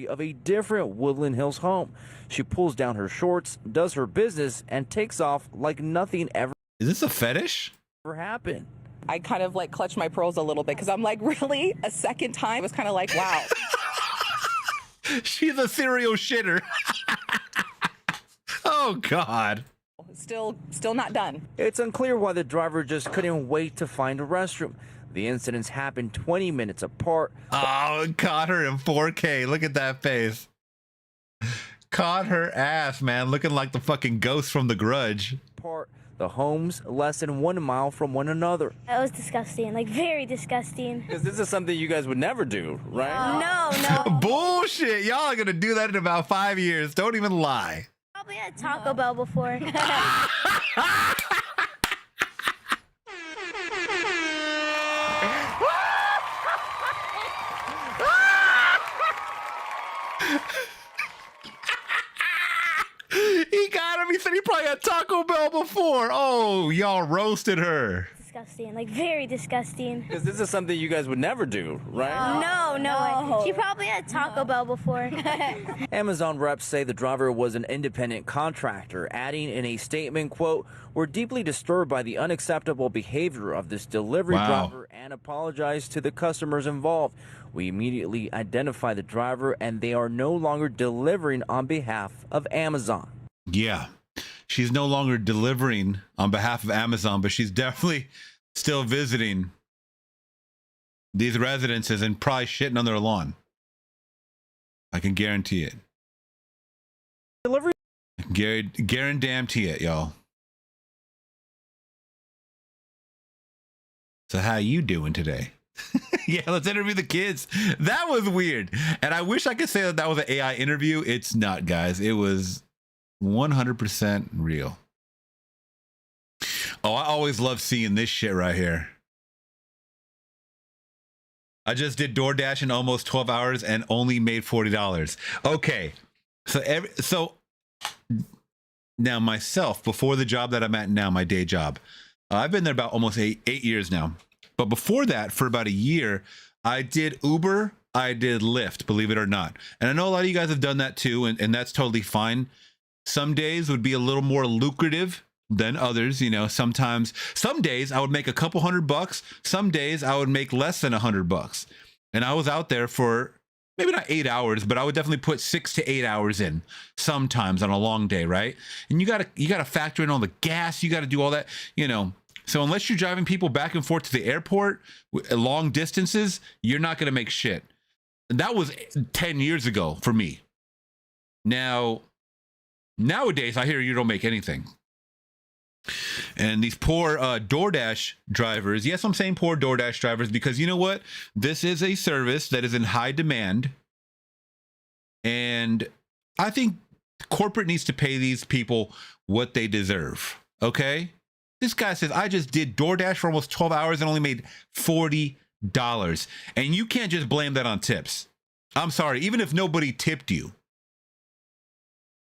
Of a different Woodland Hills home. She pulls down her shorts, does her business, and takes off like nothing ever. Is this a fetish? Ever happened. I kind of like clutched my pearls a little bit because I'm like, really? A second time? It was kind of like, wow. She's a serial shitter. Oh, God. Still not done. It's unclear why the driver just couldn't wait to find a restroom. The incidents happened 20 minutes apart. Oh, caught her in 4K. Look at that face. Caught her ass, man. Looking like the fucking ghost from The Grudge. The homes less than 1 mile from one another. That was disgusting, like very disgusting. Because this is something you guys would never do, right? No. Bullshit. Y'all are going to do that in about 5 years. Don't even lie. Probably had Taco Bell before. He got him. He said he probably had Taco Bell before. Oh, y'all roasted her. Disgusting, like very disgusting. Because this is something you guys would never do, right? No. She probably had Taco Bell before. Amazon reps say the driver was an independent contractor, adding in a statement, quote, "We're deeply disturbed by the unacceptable behavior of this delivery driver and apologize to the customers involved. We immediately identify the driver and they are no longer delivering on behalf of Amazon." Yeah. She's no longer delivering on behalf of Amazon, but she's definitely still visiting these residences and probably shitting on their lawn. I can guarantee it. Delivery. Guarantee it, y'all. So how you doing today? Yeah, let's interview the kids. That was weird. And I wish I could say that was an AI interview. It's not, guys. It was 100% real. Oh, I always love seeing this shit right here. I just did DoorDash in almost 12 hours and only made $40. Okay. So now myself, before the job that I'm at now, my day job, I've been there about almost eight years now. But before that, for about a year, I did Uber, I did Lyft, believe it or not. And I know a lot of you guys have done that too, and that's totally fine. Some days would be a little more lucrative than others. You know, some days I would make a couple $100. Some days I would make less than $100. And I was out there for maybe not 8 hours, but I would definitely put 6 to 8 hours in sometimes on a long day, right? And you gotta factor in all the gas, you gotta do all that, you know. So unless you're driving people back and forth to the airport long distances, you're not gonna make shit. And that was 10 years ago for me. Nowadays, I hear you don't make anything. And these poor DoorDash drivers, yes, I'm saying poor DoorDash drivers because you know what? This is a service that is in high demand. And I think corporate needs to pay these people what they deserve, okay? This guy says, I just did DoorDash for almost 12 hours and only made $40. And you can't just blame that on tips. I'm sorry, even if nobody tipped you,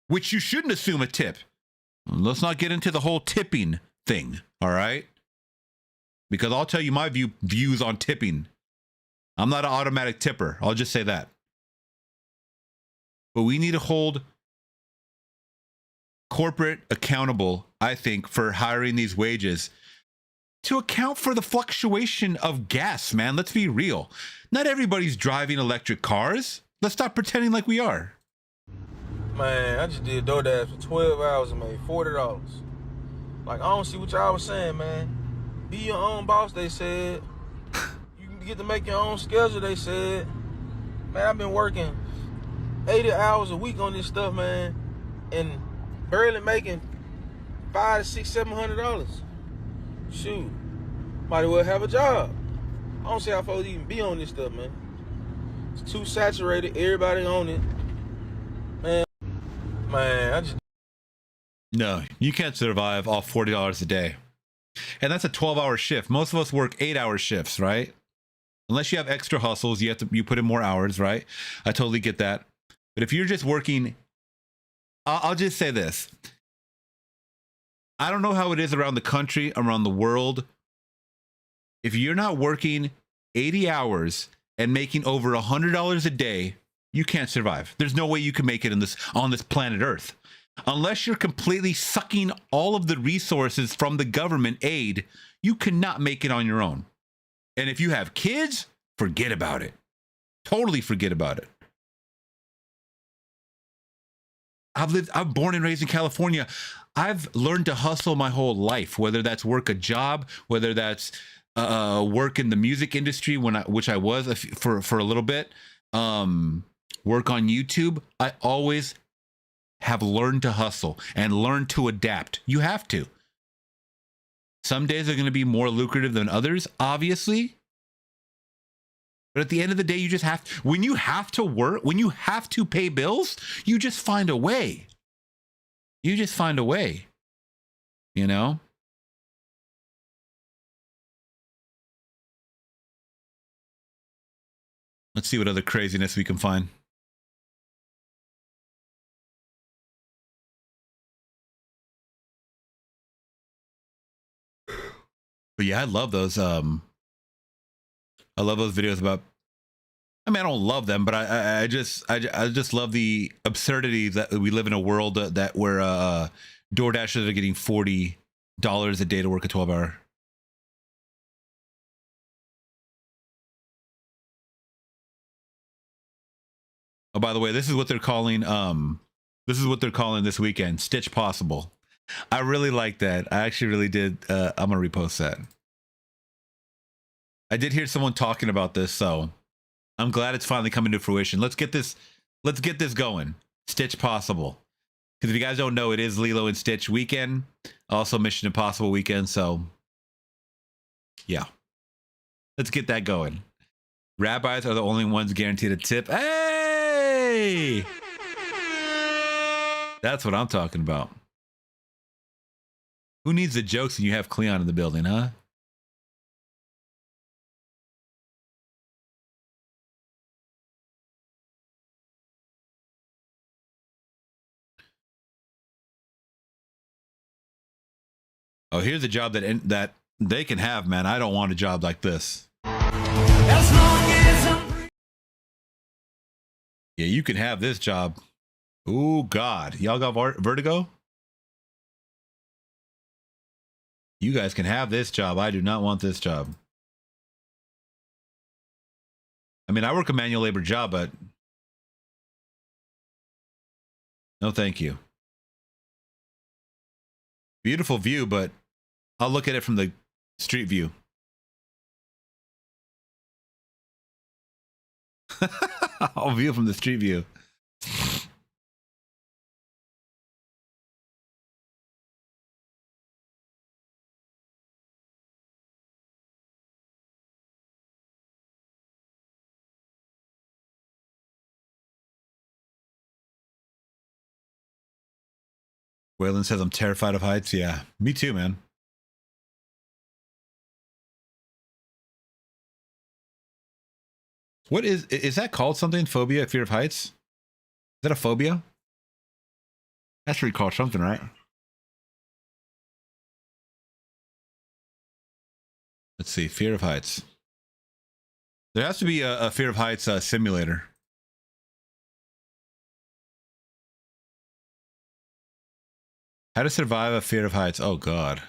which you shouldn't assume a tip. Let's not get into the whole tipping thing, all right? Because I'll tell you my views on tipping. I'm not an automatic tipper. I'll just say that. But we need to hold corporate accountable, I think, for hiring these wages to account for the fluctuation of gas, man. Let's be real. Not everybody's driving electric cars. Let's stop pretending like we are. Man, I just did DoorDash for 12 hours and made $40. Like, I don't see what y'all was saying, man. Be your own boss, they said. You can get to make your own schedule, they said. Man, I've been working 80 hours a week on this stuff, man, and barely making $500 to $600, $700. Shoot, might as well have a job. I don't see how folks even be on this stuff, man. It's too saturated. Everybody on it, man. Man, I just. No, you can't survive off $40 a day. And that's a 12-hour shift. Most of us work 8-hour shifts, right? Unless you have extra hustles, you put in more hours, right? I totally get that. But if you're just working, I'll just say this. I don't know how it is around the country, around the world. If you're not working 80 hours and making over $100 a day, you can't survive. There's no way you can make it on this planet Earth. Unless you're completely sucking all of the resources from the government aid, you cannot make it on your own. And if you have kids, forget about it. Totally forget about it. I'm born and raised in California. I've learned to hustle my whole life, whether that's work a job, whether that's work in the music industry, which I was for a little bit, work on YouTube. I always have learned to hustle and learn to adapt. You have to. Some days are going to be more lucrative than others, obviously. But at the end of the day, you just have to, when you have to work, when you have to pay bills, you just find a way. You just find a way. You know? Let's see what other craziness we can find. But yeah, I love those. I love those videos about. I mean, I don't love them, but I just love the absurdity that we live in a world that where DoorDashers are getting $40 a day to work a 12-hour. Oh, by the way, this is what they're calling. This is what they're calling this weekend. Stitch Possible. I really like that. I actually really did. I'm gonna repost that. I did hear someone talking about this, so I'm glad it's finally coming to fruition. Let's get this going. Stitch Possible. Because if you guys don't know, it is Lilo and Stitch weekend. Also Mission Impossible weekend. So yeah, let's get that going. Rabbis are the only ones guaranteed a tip. Hey, that's what I'm talking about. Who needs the jokes when you have Cleon in the building, huh? Oh, here's a job that they can have, man. I don't want a job like this. As long as yeah, you can have this job. Oh, God. Y'all got vertigo? You guys can have this job. I do not want this job. I mean, I work a manual labor job, but no, thank you. Beautiful view, but I'll look at it from the street view. I'll view from the street view. Waylon says I'm terrified of heights. Yeah, me too, man. What is that called something? Phobia, fear of heights? Is that a phobia? That's what you call something, right? Let's see, fear of heights. There has to be a fear of heights simulator. How to survive a fear of heights. Oh, God.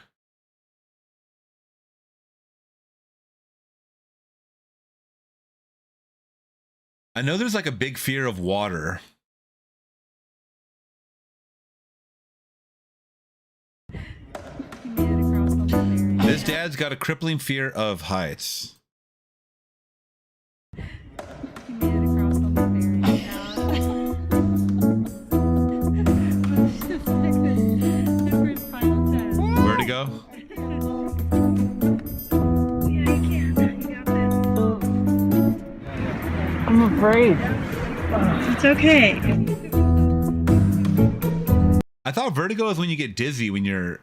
I know there's like a big fear of water. This dad's got a crippling fear of heights. Where'd it go? I'm afraid. It's okay. I thought vertigo is when you get dizzy when you're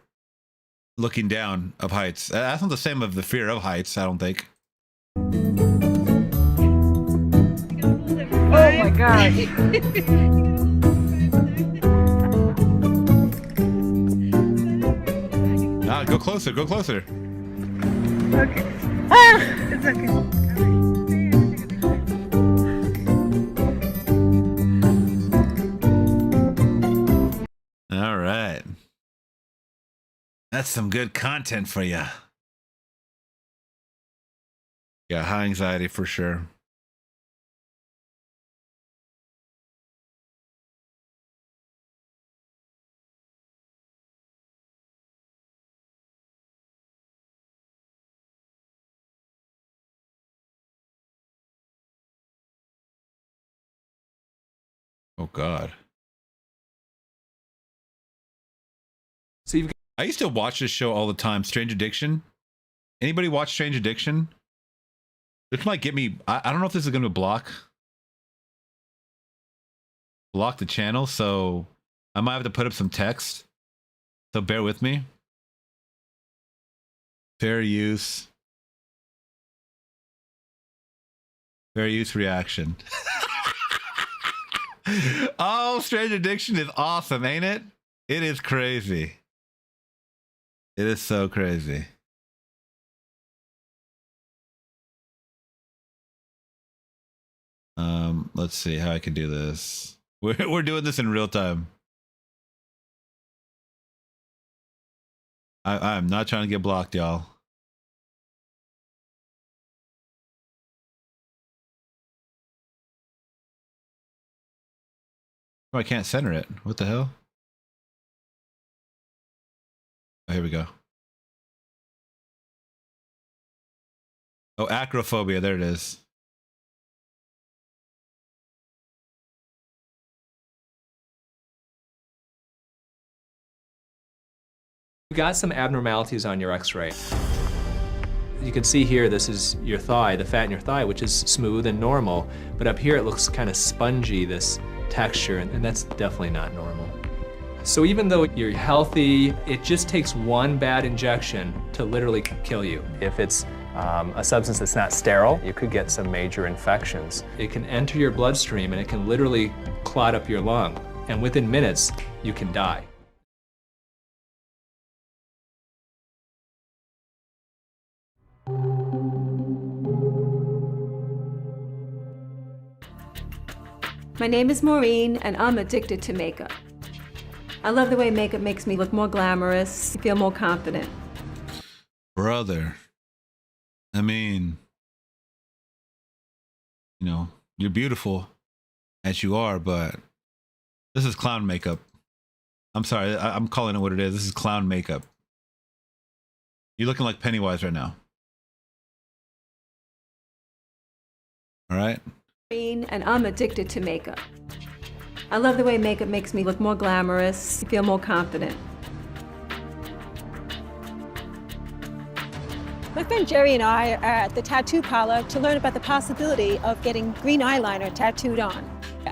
looking down of heights. That's not the same of the fear of heights, I don't think. Oh my gosh. Ah, go closer, go closer. Okay. Ah, it's okay. All right. That's some good content for you. Yeah, high anxiety for sure. Oh God. So you've I used to watch this show all the time, Strange Addiction. Anybody watch Strange Addiction? This might get me. I don't know if this is going to block the channel, so I might have to put up some text. So bear with me. Fair use. Fair use reaction. Oh, Strange Addiction is awesome, ain't it? It is crazy. It is so crazy. Let's see how I can do this. We're doing this in real time. I'm not trying to get blocked, y'all. Oh, I can't center it. What the hell? Oh, here we go. Oh, acrophobia. There it is. You got some abnormalities on your x-ray. You can see here, this is your thigh, the fat in your thigh, which is smooth and normal, but up here it looks kind of spongy, this texture, and that's definitely not normal. So even though you're healthy, it just takes one bad injection to literally kill you. If it's a substance that's not sterile, you could get some major infections. It can enter your bloodstream and it can literally clot up your lung, and within minutes, you can die. My name is Maureen, and I'm addicted to makeup. I love the way makeup makes me look more glamorous, feel more confident. Brother, I mean, you know, you're beautiful as you are, but this is clown makeup. I'm sorry, I'm calling it what it is. This is clown makeup. You're looking like Pennywise right now. All right? And I'm addicted to makeup. I love the way makeup makes me look more glamorous, feel more confident. My friend Jerry and I are at the tattoo parlor to learn about the possibility of getting green eyeliner tattooed on.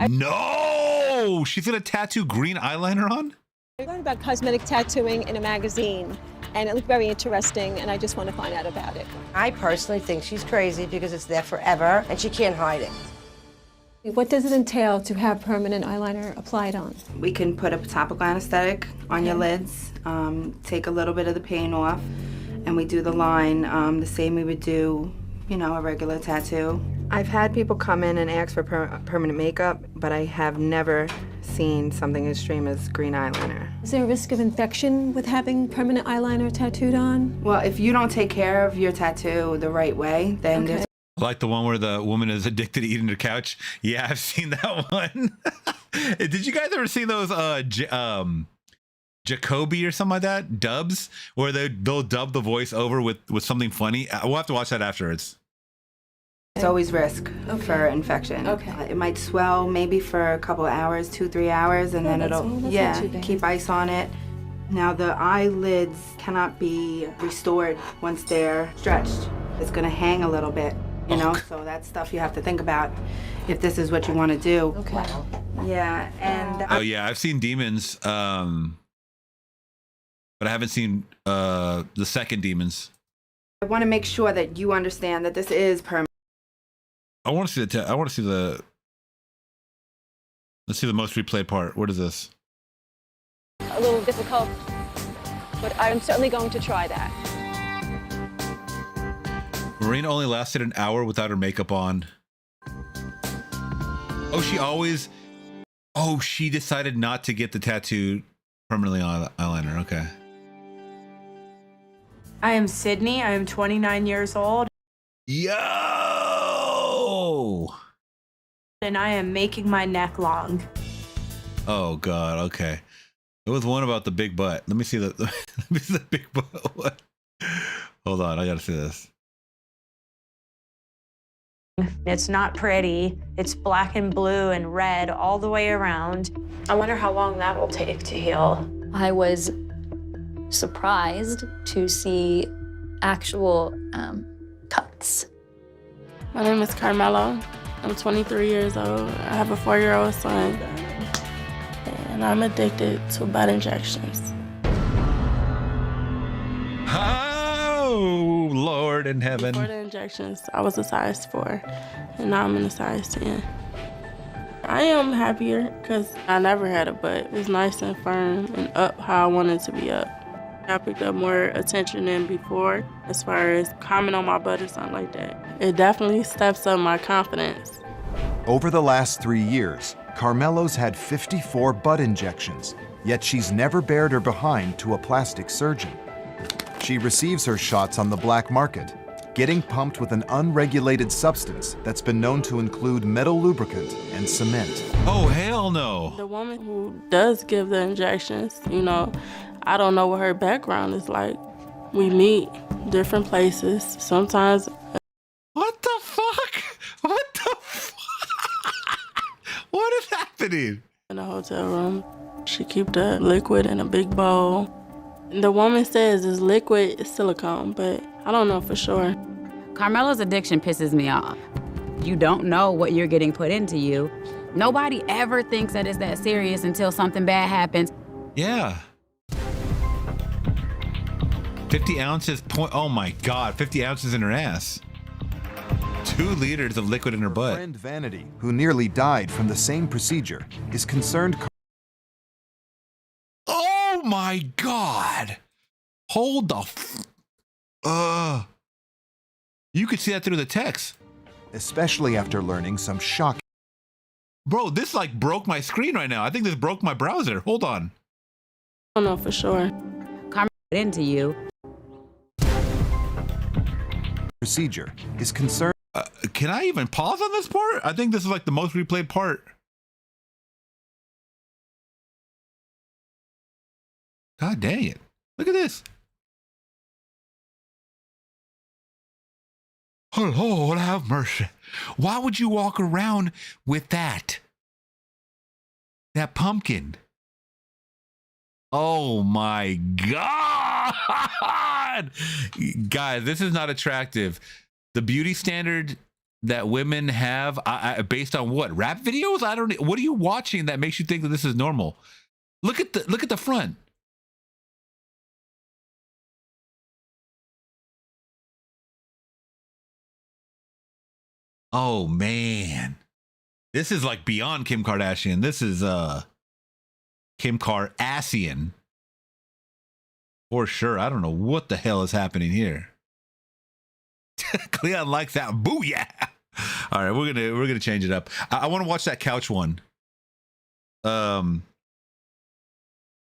No! She's gonna tattoo green eyeliner on? I learned about cosmetic tattooing in a magazine, and it looked very interesting, and I just want to find out about it. I personally think she's crazy because it's there forever, and she can't hide it. What does it entail to have permanent eyeliner applied on? We can put a topical anesthetic on your lids, take a little bit of the pain off, and we do the line the same we would do, you know, a regular tattoo. I've had people come in and ask for permanent makeup, but I have never seen something as extreme as green eyeliner. Is there a risk of infection with having permanent eyeliner tattooed on? Well, if you don't take care of your tattoo the right way, then there's Like the one where the woman is addicted to eating her couch. Yeah, I've seen that one. Did you guys ever see those Jacoby or something like that, dubs, where they'll dub the voice over with something funny. We'll have to watch that afterwards. It's always risk for infection. It might swell maybe for a couple hours, 2-3 hours, and then it'll keep ice on it. Now the eyelids cannot be restored once they're stretched. It's gonna hang a little bit, you know, so that's stuff you have to think about if this is what you want to do. Okay. Yeah, and Oh yeah, I've seen demons, but I haven't seen the second demons. I want to make sure that you understand that this is permanent. I want to see I want to see the. Let's see the most replayed part. What is this? A little difficult, but I'm certainly going to try that. Marina only lasted an hour without her makeup on. Oh, she decided not to get the tattoo permanently on eyeliner. Okay. I am Sydney. I am 29 years old. Yo! And I am making my neck long. Oh God. Okay. There was one about the big butt. Let me see let me see the big butt. What? Hold on. I gotta see this. It's not pretty. It's black and blue and red all the way around. I wonder how long that will take to heal. I was surprised to see actual cuts. My name is Carmelo. I'm 23 years old. I have a 4-year-old son. And I'm addicted to butt injections. Oh, Lord in heaven. Before the injections, I was a size 4, and now I'm in a size 10. I am happier because I never had a butt. It was nice and firm and up how I wanted to be up. I picked up more attention than before as far as comment on my butt or something like that. It definitely steps up my confidence. Over the last 3 years, Carmelo's had 54 butt injections, yet she's never bared her behind to a plastic surgeon. She receives her shots on the black market, getting pumped with an unregulated substance that's been known to include metal lubricant and cement. Oh, hell no. The woman who does give the injections, you know, I don't know what her background is like. We meet different places. Sometimes. What the fuck? What the fuck? What is happening? In a hotel room, she keep the liquid in a big bowl. The woman says it's liquid silicone, but I don't know for sure. Carmelo's addiction pisses me off. You don't know what you're getting put into you. Nobody ever thinks that it's that serious until something bad happens. Yeah. 50 ounces, oh my God, 50 ounces in her ass. 2 liters of liquid in her butt. Friend Vanity, who nearly died from the same procedure, is concerned. Oh my God. Hold the you could see that through the text. Especially after learning some shocking. Bro, this like broke my screen right now. I think this broke my browser. Hold on. I don't know for sure. Carmelo into you. Procedure is concerned. Can I even pause on this part? I think this is like the most replayed part. God dang it. Look at this. Oh, Lord, have mercy. Why would you walk around with that? That pumpkin. Oh my God. Guys, this is not attractive. The beauty standard that women have, based on what? Rap videos? I don't. What are you watching that makes you think that this is normal? Look at the front. Oh man, this is like beyond Kim Kardashian. This is Kim Kardashian for sure. I don't know what the hell is happening here. Cleon likes that. Booyah! All right, we're gonna change it up. I want to watch that couch one. But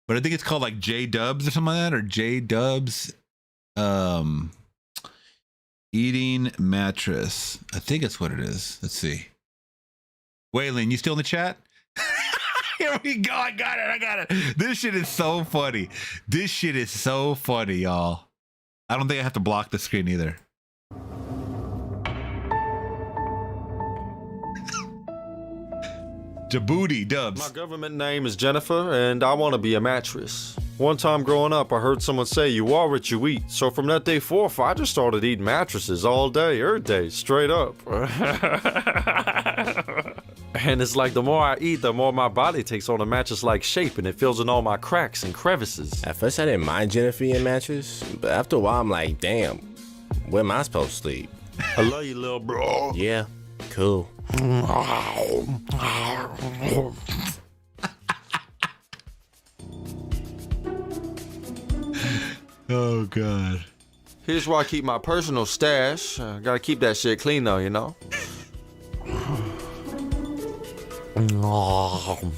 I think it's called like J Dubs or something like that, or J Dubs. Eating mattress. I think it's what it is. Let's see. Waylon, you still in the chat? Here we go. I got it. This shit is so funny. Y'all. I don't think I have to block the screen either. Djibouti Dubs. My government name is Jennifer, and I want to be a mattress. One time growing up, I heard someone say, you are what you eat. So from that day forth, I just started eating mattresses all day, every day, straight up. And it's like the more I eat, the more my body takes on a mattress-like shape, and it fills in all my cracks and crevices. At first, I didn't mind Jennifer eating mattress, but after a while, I'm like, damn, where am I supposed to sleep? I love you, little bro. Yeah, cool. Oh, God. Here's where I keep my personal stash. Gotta keep that shit clean, though, you know?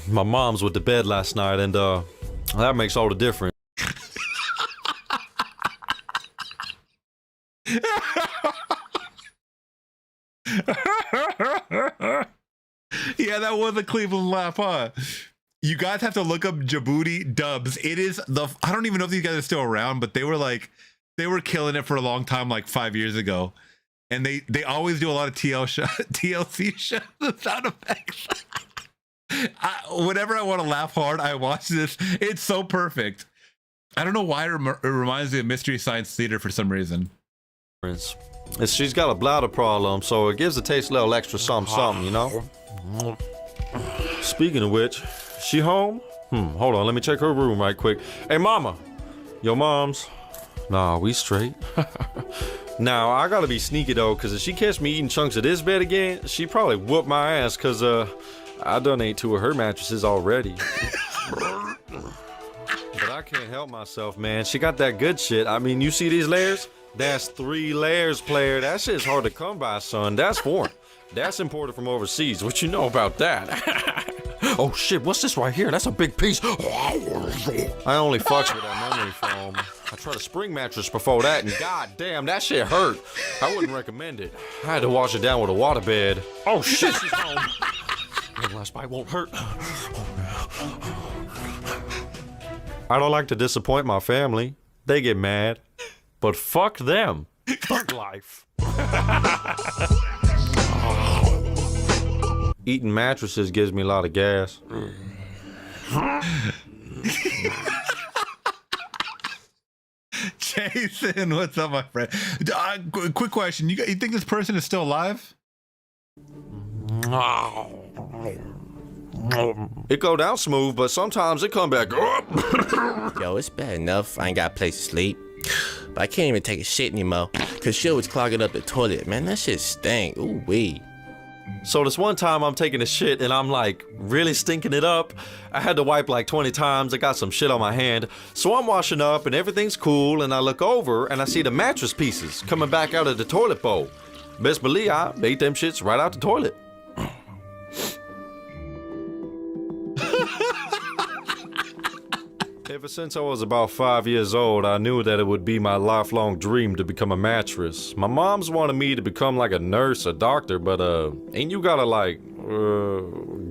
My mom's with the bed last night, and that makes all the difference. Yeah, that was a Cleveland laugh, huh? You guys have to look up Djibouti Dubs. It is I don't even know if these guys are still around, but they were killing it for a long time, like 5 years ago. And they always do a lot of TLC shows with sound effects. Whenever I want to laugh hard, I watch this. It's so perfect. I don't know why it reminds me of Mystery Science Theater for some reason. She's got a bladder problem, so it gives the taste a little extra something, you know? Speaking of which, she home? Hold on, let me check her room right quick. Hey, mama. Your mom's? Nah, we straight. Now, I gotta be sneaky though, cause if she catch me eating chunks of this bed again, she probably whoop my ass, cause I done ate 2 of her mattresses already. But I can't help myself, man. She got that good shit. I mean, you see these layers? That's 3 layers, player. That shit's hard to come by, son. That's foreign. That's imported from overseas. What you know about that? Oh shit, what's this right here? That's a big piece. I only fucks with that memory foam. I tried a spring mattress before that, and god damn, that shit hurt. I wouldn't recommend it. I had to wash it down with a waterbed. Oh shit, she's home. One last bite won't hurt. I don't like to disappoint my family. They get mad. But fuck them. Fuck life. Eating mattresses gives me a lot of gas. Jason, what's up, my friend? Quick question. You think this person is still alive? It go down smooth, but sometimes it come back up. Yo, it's bad enough I ain't got a place to sleep. But I can't even take a shit anymore, cause shit was clogging up the toilet. Man, that shit stink. Ooh wee. So this one time I'm taking a shit and I'm like really stinking it up. I had to wipe like 20 times. I got some shit on my hand. So I'm washing up and everything's cool, and I look over and I see the mattress pieces coming back out of the toilet bowl. Best believe I ate them shits right out the toilet. Ever since I was about 5 years old, I knew that it would be my lifelong dream to become a mattress. My mom's wanted me to become like a nurse, a doctor, but ain't you gotta like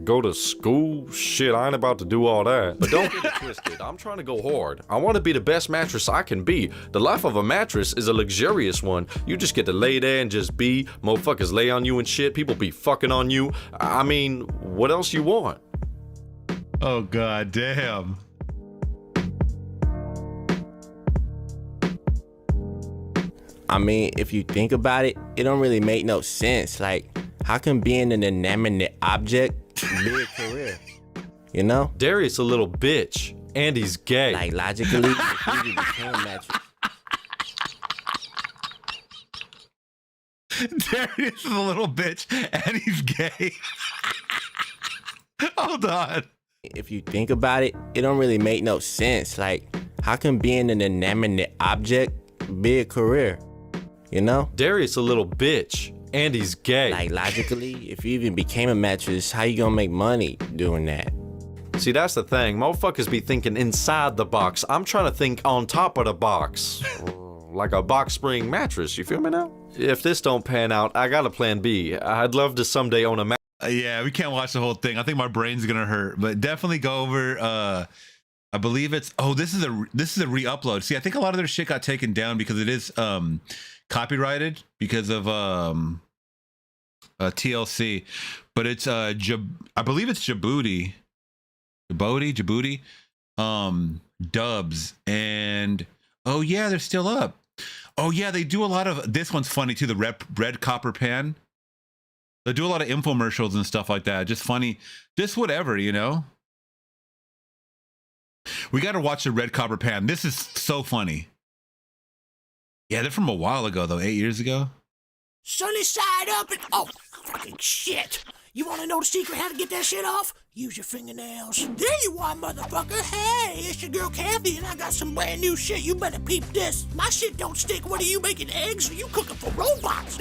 go to school? Shit, I ain't about to do all that. But don't get it twisted, I'm trying to go hard. I want to be the best mattress I can be. The life of a mattress is a luxurious one. You just get to lay there and just be. Motherfuckers lay on you and shit. People be fucking on you. I mean, what else you want? Oh god damn. I mean, if you think about it, it don't really make no sense. Like, how can being an inanimate object be a career? You know? Darius a little bitch, and he's gay. Like, logically, if you became a mattress. Darius is a little bitch, and he's gay. Hold on. If you think about it, it don't really make no sense. Like, how can being an inanimate object be a career? You know? Darius a little bitch, and he's gay. Like, logically, if you even became a mattress, how you gonna make money doing that? See, that's the thing. Motherfuckers be thinking inside the box. I'm trying to think on top of the box. Like a box spring mattress, you feel me now? If this don't pan out, I got a plan B. I'd love to someday own a Yeah, we can't watch the whole thing. I think my brain's gonna hurt. But definitely go over. I believe it's. Oh, this is a re-upload. See, I think a lot of their shit got taken down because it is copyrighted because of TLC. But it's I believe it's Djibouti. Dubs, and oh yeah, they're still up. Oh yeah, they do a lot of, this one's funny too, the red copper pan. They do a lot of infomercials and stuff like that. Just funny, just whatever, you know. We got to watch the red copper pan. This is so funny. Yeah, they're from a while ago though, 8 years ago. Sunny side up and oh fucking shit. You want to know the secret how to get that shit off? Use your fingernails. There you are, motherfucker. Hey, it's your girl Kathy, and I got some brand new shit. You better peep this. My shit don't stick. What are you making, eggs? Or you cooking for robots?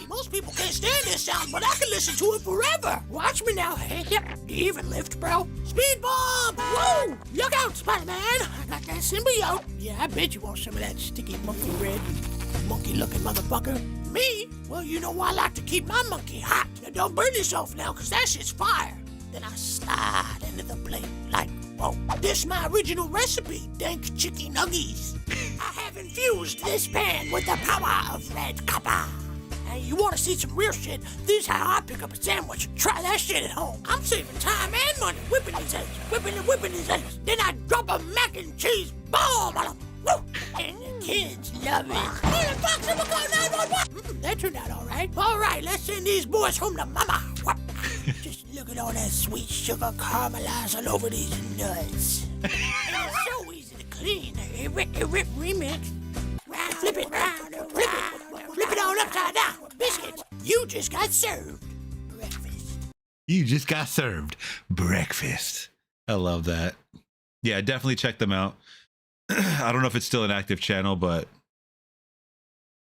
Most people can't stand this sound, but I can listen to it forever. Watch me now. Hey, do you even lift, bro? Speed bomb! Woo! Look out, Spider-Man. I got that symbiote. Yeah, I bet you want some of that sticky monkey red. Monkey-looking motherfucker. Me? Well, you know I like to keep my monkey hot. Now, don't burn yourself now, because that shit's fire. Then I slide into the plate like, whoa. This my original recipe, dank chicken nuggies. I have infused this pan with the power of red copper. And you want to see some real shit? This is how I pick up a sandwich. Try that shit at home. I'm saving time and money, whipping these eggs, whipping these eggs. Then I drop a mac and cheese bomb on them. Woo! And the kids love it. Holy fuck, someone call 911! That turned out all right. All right, let's send these boys home to mama. Just look at all that sweet sugar caramelized all over these nuts. And it's so easy to clean. Remix. Flip it round, flip it all upside down. Biscuits, you just got served breakfast. You just got served breakfast. I love that. Yeah, definitely check them out. I don't know if it's still an active channel, but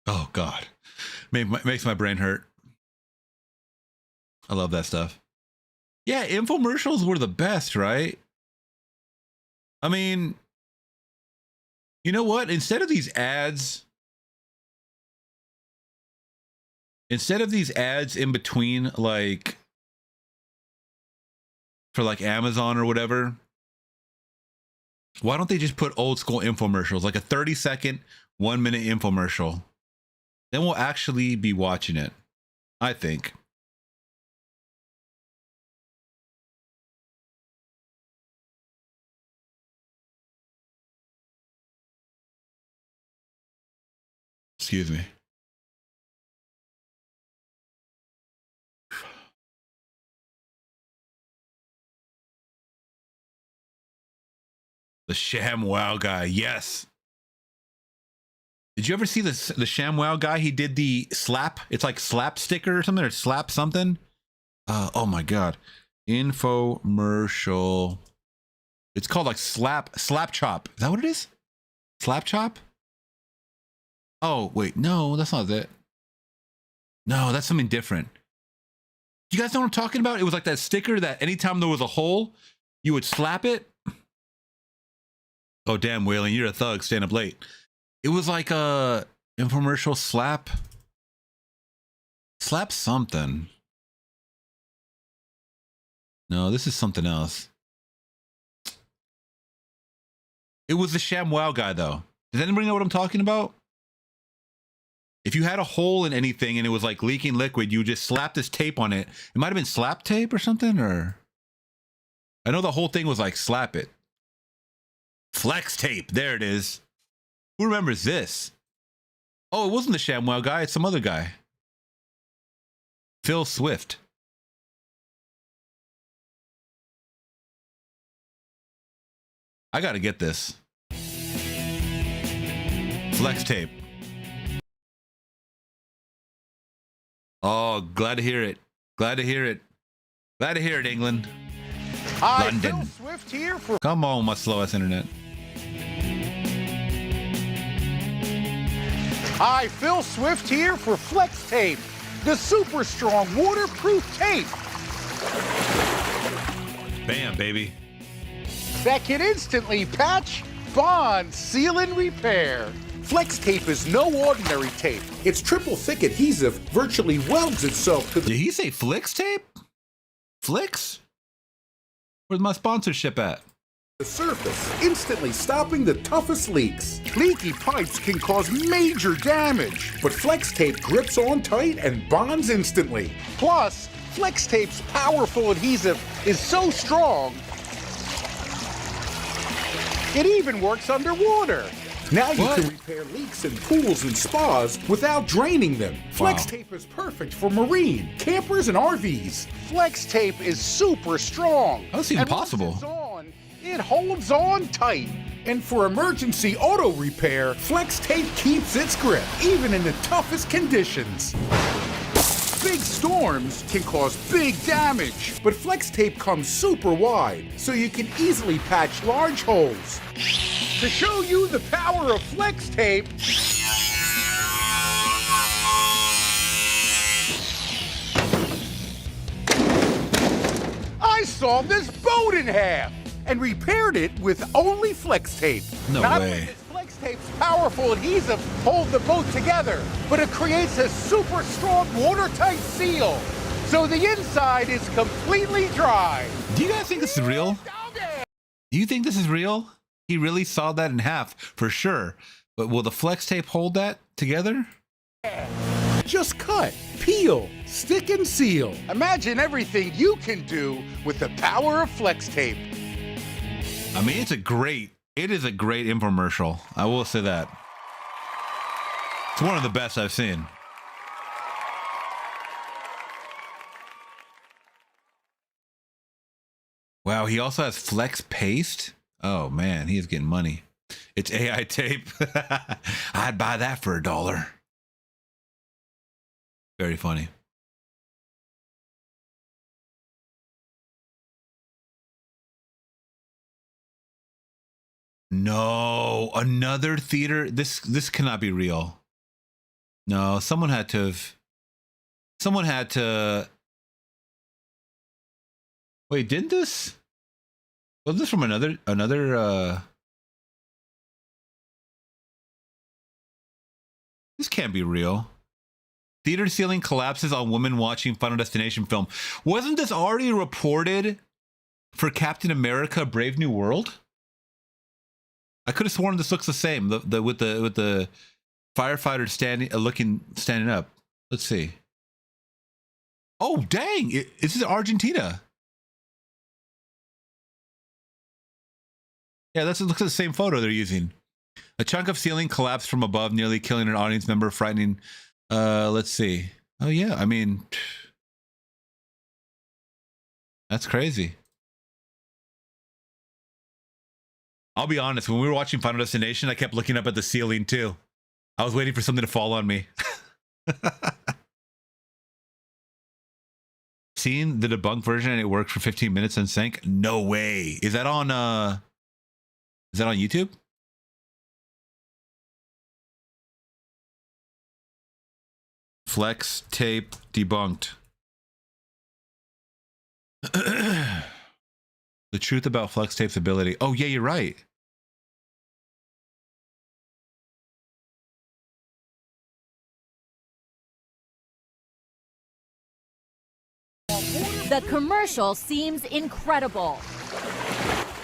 oh god, makes my brain hurt. I love that stuff. Yeah, infomercials were the best, right? I mean, you know what? Instead of these ads in between, like for like Amazon or whatever, why don't they just put old school infomercials, like a 30-second, 1-minute infomercial? Then we'll actually be watching it, I think. Excuse me. The ShamWow guy, yes. Did you ever see the ShamWow guy? He did the slap. It's like slap sticker or something, or slap something. Oh my god, infomercial. It's called like slap chop. Is that what it is? Slap chop. Oh wait, no, that's not it. No, that's something different. You guys know what I'm talking about? It was like that sticker that anytime there was a hole, you would slap it. Oh, damn, Waylon, you're a thug. Staying up late. It was like a infomercial slap something. No, this is something else. It was the ShamWow guy, though. Does anybody know what I'm talking about? If you had a hole in anything and it was like leaking liquid, you just slap this tape on it. It might have been slap tape or something, or I know the whole thing was like slap it. Flex tape. There it is. Who remembers this? Oh, it wasn't the ShamWow guy. It's some other guy. Phil Swift. I gotta get this. Flex tape. Oh, glad to hear it. Glad to hear it. Glad to hear it, England. Hi, London. Phil Swift here for... Come on, my slow-ass internet. Hi, Phil Swift here for Flex Tape, the super strong waterproof tape. Bam, baby. That can instantly patch, bond, seal, and repair. Flex Tape is no ordinary tape. Its triple thick adhesive virtually welds itself to the... Did he say Flix tape? Flix? Where's my sponsorship at? The surface, instantly stopping the toughest leaks. Leaky pipes can cause major damage, but Flex Tape grips on tight and bonds instantly. Plus, Flex Tape's powerful adhesive is so strong, it even works underwater. Now you can repair leaks in pools and spas without draining them. Flex Tape is perfect for marine, campers, and RVs. Flex Tape is super strong. That's even possible. It holds on tight. And for emergency auto repair, Flex Tape keeps its grip, even in the toughest conditions. Big storms can cause big damage, but Flex Tape comes super wide, so you can easily patch large holes. To show you the power of Flex Tape, I sawed this boat in half and repaired it with only Flex Tape. No Not way. only does Flex Tape's powerful adhesive hold the boat together, but it creates a super strong watertight seal, so the inside is completely dry. Do you guys think this is real? Do you think this is real? He really sawed that in half, for sure. But will the Flex Tape hold that together? Just cut, peel, stick, and seal. Imagine everything you can do with the power of Flex Tape. I mean, it is a great infomercial. I will say that. It's one of the best I've seen. Wow, he also has Flex Paste. Oh man, he is getting money. It's AI tape. I'd buy that for $1. Very funny. No, another theater. This cannot be real. No, someone had to. Wait, didn't this? Was this from another? This can't be real. Theater ceiling collapses on woman watching Final Destination film. Wasn't this already reported for Captain America: Brave New World? I could have sworn this looks the same. With the firefighter standing up. Let's see. Oh dang! This is Argentina. Yeah, looks like the same photo they're using. A chunk of ceiling collapsed from above, nearly killing an audience member, frightening. Let's see. Oh yeah, I mean, that's crazy. I'll be honest, when we were watching Final Destination, I kept looking up at the ceiling too. I was waiting for something to fall on me. Seeing the debunked version and it worked for 15 minutes and sank? No way. Is that on YouTube? Flex Tape debunked. The truth about Flex Tape's ability. Oh yeah, you're right. The commercial seems incredible.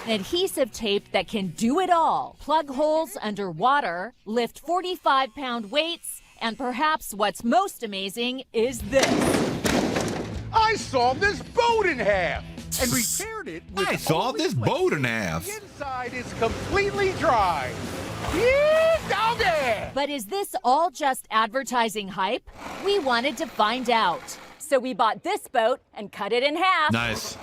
Adhesive tape that can do it all. Plug holes underwater, lift 45-pound weights, and perhaps what's most amazing is this. I sawed this boat in half and repaired it with I sawed this boat in half. The inside is completely dry. Yeah, doggy! But is this all just advertising hype? We wanted to find out. So we bought this boat and cut it in half. Nice.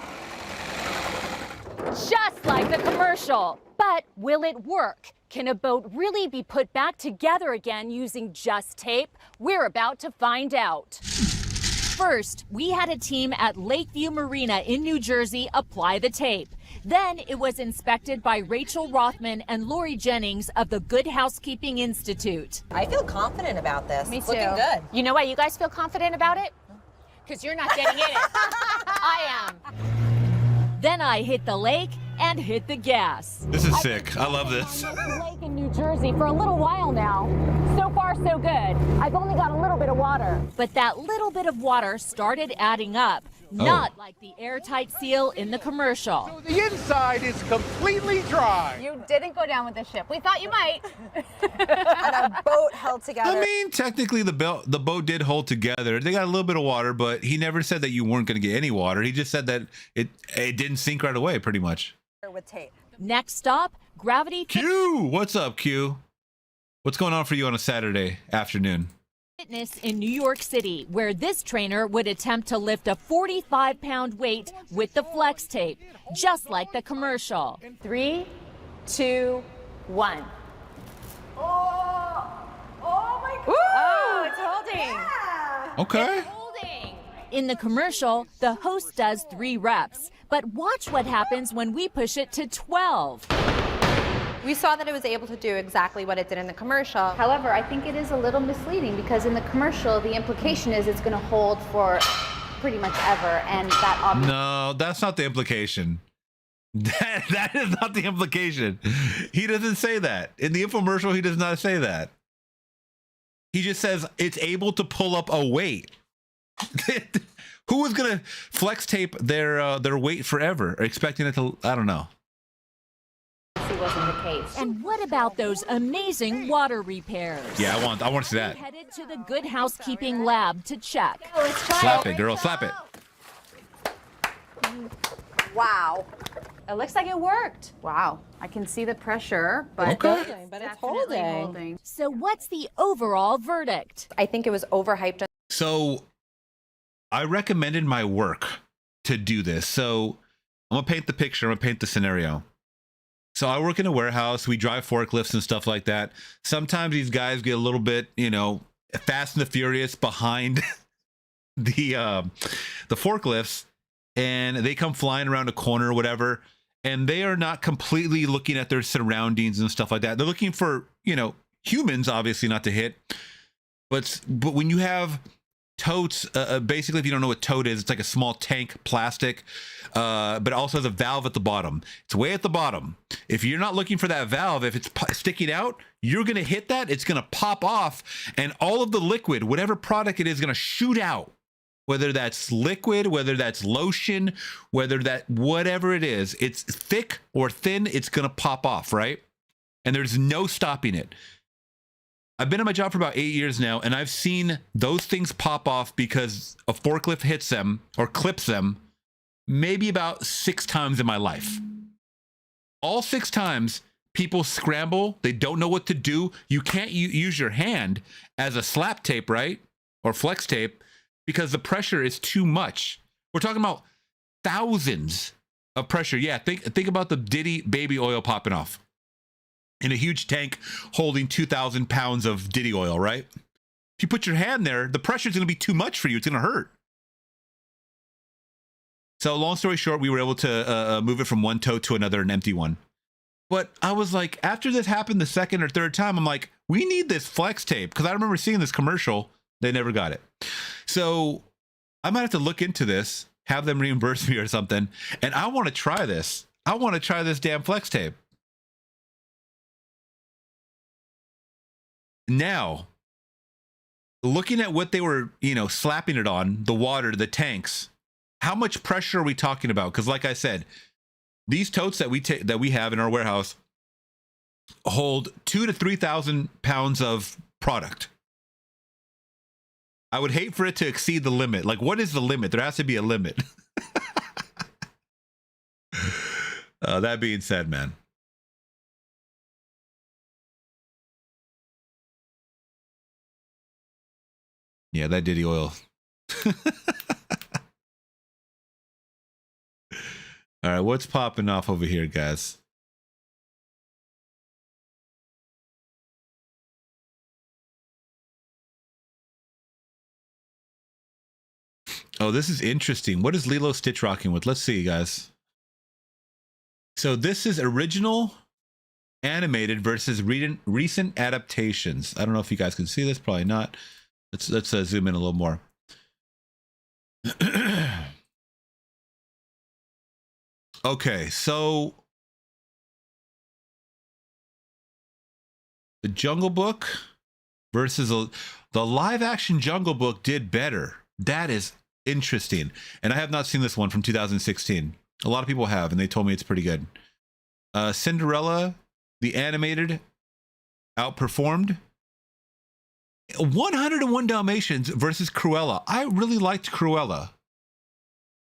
Just like the commercial. But will it work? Can a boat really be put back together again using just tape? We're about to find out. First, we had a team at Lakeview Marina in New Jersey apply the tape. Then it was inspected by Rachel Rothman and Lori Jennings of the Good Housekeeping Institute. I feel confident about this. Me It's too. looking good. You know why you guys feel confident about it? Because you're not getting in it. I am. Then I hit the lake and hit the gas. This is sick. I love this. Lake in New Jersey for a little while now. So far, so good. I've only got a little bit of water. But that little bit of water started adding up. Not like the airtight seal in the commercial. The inside is completely dry. You didn't go down with the ship. We thought you might. And a boat held together. I mean, technically the boat did hold together. They got a little bit of water, but he never said that you weren't going to get any water. He just said that it didn't sink right away, pretty much. With tape. Next stop, Gravity Q, what's up, Q? What's going on for you on a Saturday afternoon? Fitness in New York City, where this trainer would attempt to lift a 45-pound weight with the Flex tape, just like the commercial. 3, 2, 1. Oh my God. Oh, it's holding. Yeah. Okay. In the commercial, the host does 3 reps, but watch what happens when we push it to 12. We saw that it was able to do exactly what it did in the commercial. However, I think it is a little misleading because in the commercial, the implication is it's going to hold for pretty much ever, and that obviously... No, that's not the implication. That is not the implication. He doesn't say that. In the infomercial, he does not say that. He just says it's able to pull up a weight. Who is going to flex tape their weight forever, expecting it to, I don't know. Wasn't the case. And what about those amazing water repairs? Yeah, I want to see that. Headed to the Good Housekeeping lab to check. Slap it, girl, slap it. Wow. It looks like it worked. Wow. I can see the pressure, but okay. But it's holding. So what's the overall verdict? I think it was overhyped. So I recommended my work to do this. So I'm going to paint the picture. I'm going to paint the scenario. So I work in a warehouse. We drive forklifts and stuff like that. Sometimes these guys get a little bit, fast and the furious behind the forklifts, and they come flying around a corner or whatever, and they are not completely looking at their surroundings and stuff like that. They're looking for, humans, obviously not to hit. But when you have totes, basically, if you don't know what tote is, it's like a small tank plastic, but it also has a valve at the bottom. It's way at the bottom. If you're not looking for that valve, if it's sticking out, you're going to hit that. It's going to pop off, and all of the liquid, whatever product it is, going to shoot out. Whether that's liquid, whether that's lotion, whatever it is, it's thick or thin, it's going to pop off, right? And there's no stopping it. I've been at my job for about 8 years now, and I've seen those things pop off because a forklift hits them or clips them maybe about 6 times in my life. All 6 times, people scramble. They don't know what to do. You can't use your hand as a slap tape, right? Or flex tape, because the pressure is too much. We're talking about thousands of pressure. Yeah, think about the Diddy baby oil popping off in a huge tank holding 2,000 pounds of Diddy oil, right? If you put your hand there, the pressure is going to be too much for you. It's going to hurt. So long story short, we were able to move it from one tote to another, an empty one. But I was like, after this happened the second or third time, I'm like, we need this flex tape, because I remember seeing this commercial. They never got it. So I might have to look into this, have them reimburse me or something. And I want to try this. I want to try this damn flex tape. Now, looking at what they were, slapping it on, the water, the tanks, how much pressure are we talking about? Because like I said, these totes that we have in our warehouse hold 2,000 to 3,000 pounds of product. I would hate for it to exceed the limit. Like, what is the limit? There has to be a limit. That being said, man. Yeah, that Diddy oil. All right, what's popping off over here, guys? Oh, this is interesting. What is Lilo Stitch rocking with? Let's see, guys. So this is original animated versus recent adaptations. I don't know if you guys can see this. Probably not. Let's zoom in a little more. Okay, so the Jungle Book versus the live action Jungle Book did better. That is Interesting. And I have not seen this one from 2016. A lot of people have, and they told me it's pretty good. Cinderella, the animated, outperformed. 101 Dalmatians versus Cruella. I really liked Cruella,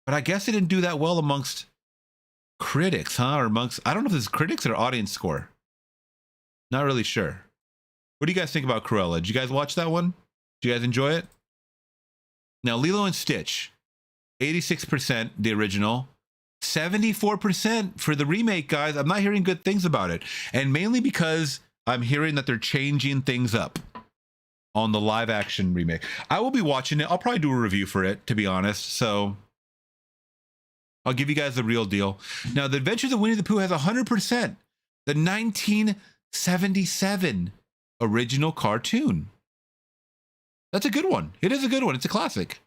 but I guess it didn't do that well amongst critics, huh? Or amongst, I don't know if it's critics or audience score. Not really sure. What do you guys think about Cruella? Did you guys watch that one? Did you guys enjoy it? Now, Lilo and Stitch, 86% the original, 74% for the remake, guys. I'm not hearing good things about it. And mainly because I'm hearing that they're changing things up on the live action remake. I will be watching it. I'll probably do a review for it, to be honest. So I'll give you guys the real deal. Now, The Adventures of Winnie the Pooh has 100%. The 1977 original cartoon. That's a good one. It is a good one. It's a classic.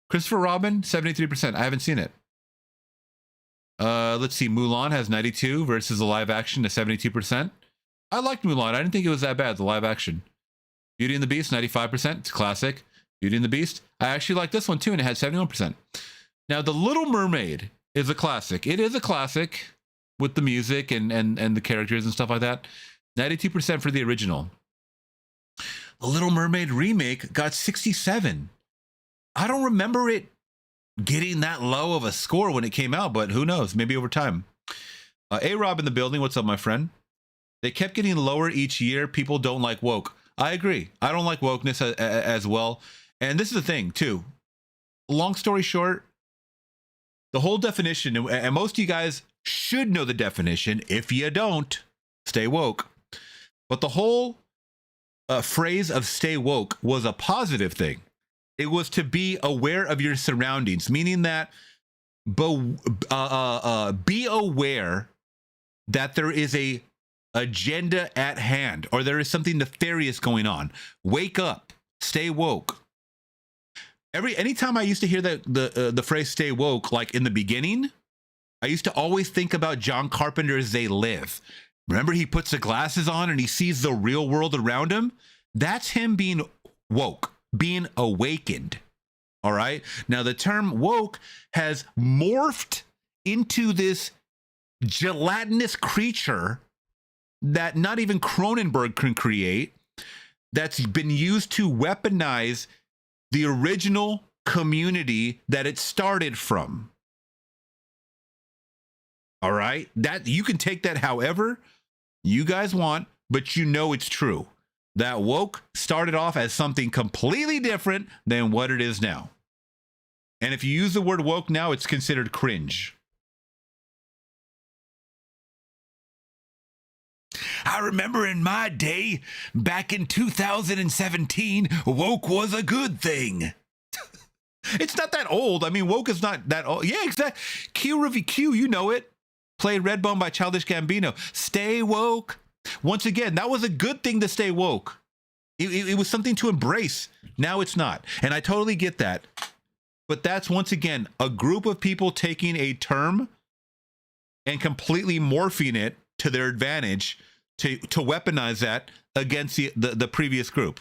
Christopher Robin, 73%. I haven't seen it. Let's see. Mulan has 92 versus the live action to 72%. I liked Mulan. I didn't think it was that bad, the live action. Beauty and the Beast, 95%. It's classic. Beauty and the Beast. I actually like this one too, and it had 71%. Now, The Little Mermaid is a classic. It is a classic with the music and the characters and stuff like that. 92% for the original. The Little Mermaid remake got 67. I don't remember it getting that low of a score when it came out, but who knows? Maybe over time. A-Rob in the building. What's up, my friend? They kept getting lower each year. People don't like woke. I agree. I don't like wokeness as well. And this is the thing, too. Long story short, the whole definition, and most of you guys should know the definition. If you don't, stay woke. But the whole phrase of stay woke was a positive thing. It was to be aware of your surroundings, meaning that be aware that there is a agenda at hand, or there is something nefarious going on. Wake up, stay woke. Anytime I used to hear the phrase stay woke, like in the beginning, I used to always think about John Carpenter's They Live. Remember, he puts the glasses on and he sees the real world around him? That's him being woke, being awakened. All right. Now, the term woke has morphed into this gelatinous creature that not even Cronenberg can create, that's been used to weaponize the original community that it started from. All right. That you can take that however you guys want, but you know it's true. That woke started off as something completely different than what it is now. And if you use the word woke now, it's considered cringe. I remember in my day, back in 2017, woke was a good thing. It's not that old. I mean, woke is not that old. Yeah, exactly. Q, you know it. Played Redbone by Childish Gambino. Stay woke. Once again, that was a good thing to stay woke. It was something to embrace. Now it's not. And I totally get that. But that's, once again, a group of people taking a term and completely morphing it to their advantage to weaponize that against the previous group.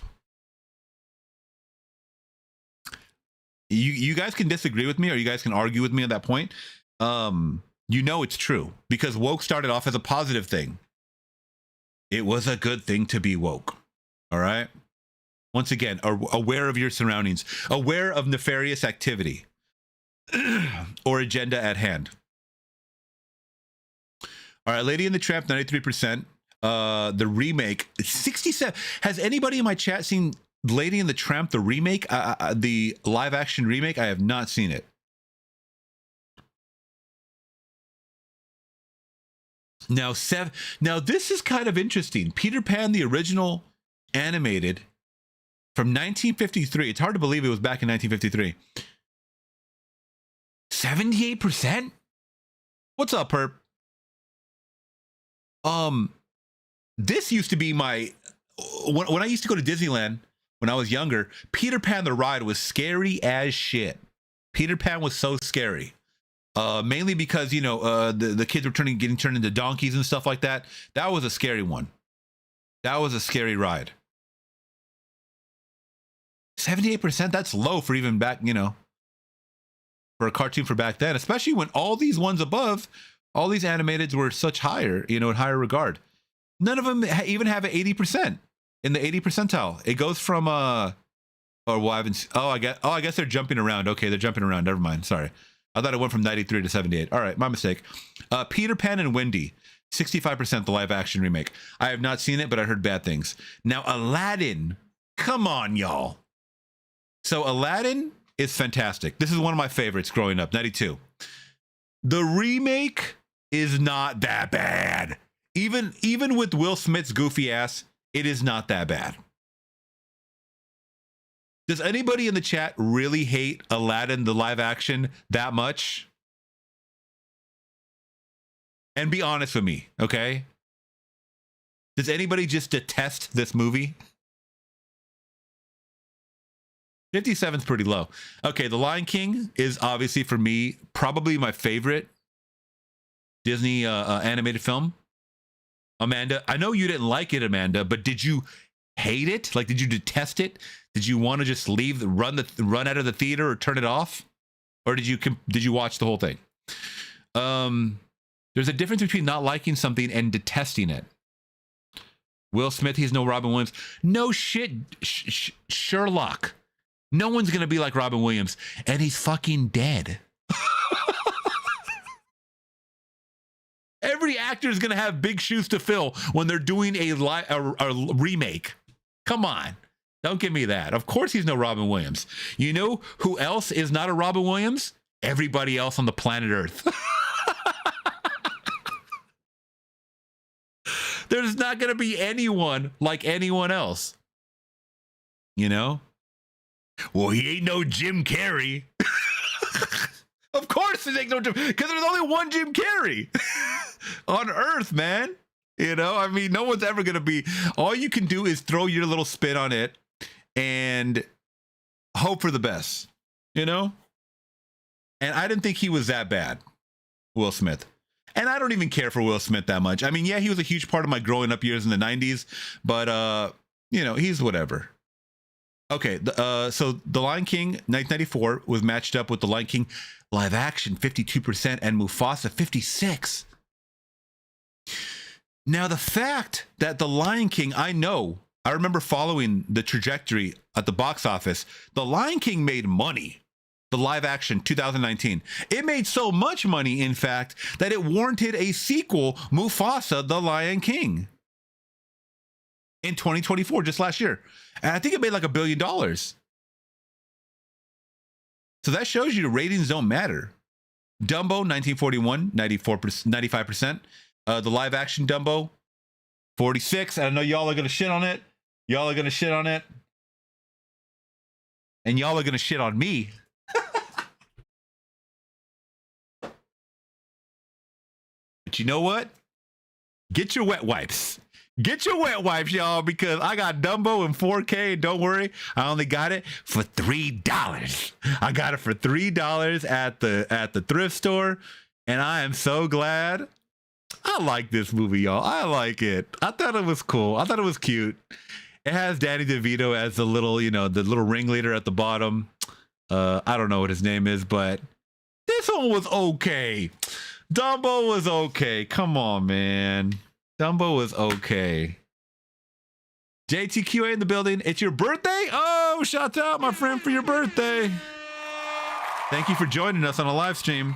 You guys can disagree with me, or you guys can argue with me on that point. You know it's true, because woke started off as a positive thing. It was a good thing to be woke. All right. Once again, aware of your surroundings, aware of nefarious activity or agenda at hand. All right, Lady and the Tramp, 93%. The remake, 67. Has anybody in my chat seen Lady and the Tramp, the remake, the live action remake? I have not seen it. Now, this is kind of interesting. Peter Pan, the original animated from 1953. It's hard to believe it was back in 1953. 78%? What's up, Perp? This used to be my, when I used to go to Disneyland when I was younger, Peter Pan the ride was scary as shit. Peter Pan was so scary. Mainly because, you know, the kids were getting turned into donkeys and stuff like that. That was a scary one. That was a scary ride. 78%, that's low for even back, you know, for a cartoon for back then, especially when all these ones above, all these animateds were such higher, in higher regard. None of them even have an 80% in the 80 percentile. It goes from I guess they're jumping around. Okay, they're jumping around. Never mind. Sorry. I thought it went from 93 to 78. All right, my mistake. Peter Pan and Wendy, 65% the live action remake. I have not seen it, but I heard bad things. Now, Aladdin, come on, y'all. So Aladdin is fantastic. This is one of my favorites growing up, 92. The remake is not that bad. Even with Will Smith's goofy ass, it is not that bad. Does anybody in the chat really hate Aladdin, the live action, that much? And be honest with me, okay? Does anybody just detest this movie? 57 is pretty low. Okay, The Lion King is obviously, for me, probably my favorite Disney animated film. Amanda, I know you didn't like it, Amanda, but did you hate it? Like, did you detest it? Did you want to just leave, run out of the theater or turn it off? Or did you watch the whole thing? There's a difference between not liking something and detesting it. Will Smith, he's no Robin Williams. No shit, Sherlock. No one's going to be like Robin Williams. And he's fucking dead. Every actor is going to have big shoes to fill when they're doing a remake. Come on. Don't give me that. Of course he's no Robin Williams. You know who else is not a Robin Williams? Everybody else on the planet Earth. There's not going to be anyone like anyone else. You know? Well, he ain't no Jim Carrey. Of course it ain't no Jim, because there's only one Jim Carrey on Earth, man. You know, I mean, no one's ever going to be. All you can do is throw your little spin on it and hope for the best, you know? And I didn't think he was that bad, Will Smith. And I don't even care for Will Smith that much. I mean, yeah, he was a huge part of my growing up years in the 90s, but, he's whatever. Okay, so The Lion King, 1994, was matched up with The Lion King live action, 52%, and Mufasa, 56%. Now, the fact that The Lion King, I remember following the trajectory at the box office. The Lion King made money. The live action, 2019. It made so much money, in fact, that it warranted a sequel, Mufasa, The Lion King, in 2024, just last year. And I think it made like $1 billion. So that shows you ratings don't matter. Dumbo, 1941, 95%. The live action Dumbo, 46. I know y'all are going to shit on it. Y'all are going to shit on it. And y'all are going to shit on me. But you know what? Get your wet wipes. Get your wet wipes, y'all, because I got Dumbo in 4K. Don't worry. I only got it for $3. I got it for $3 at the thrift store. And I am so glad. I like this movie, y'all. I like it. I thought it was cool. I thought it was cute. It has Danny DeVito as the little ringleader at the bottom. I don't know what his name is, but this one was okay. Dumbo was okay. Come on, man. Dumbo was okay. JTQA in the building. It's your birthday? Oh, shout out, my friend, for your birthday. Thank you for joining us on a live stream.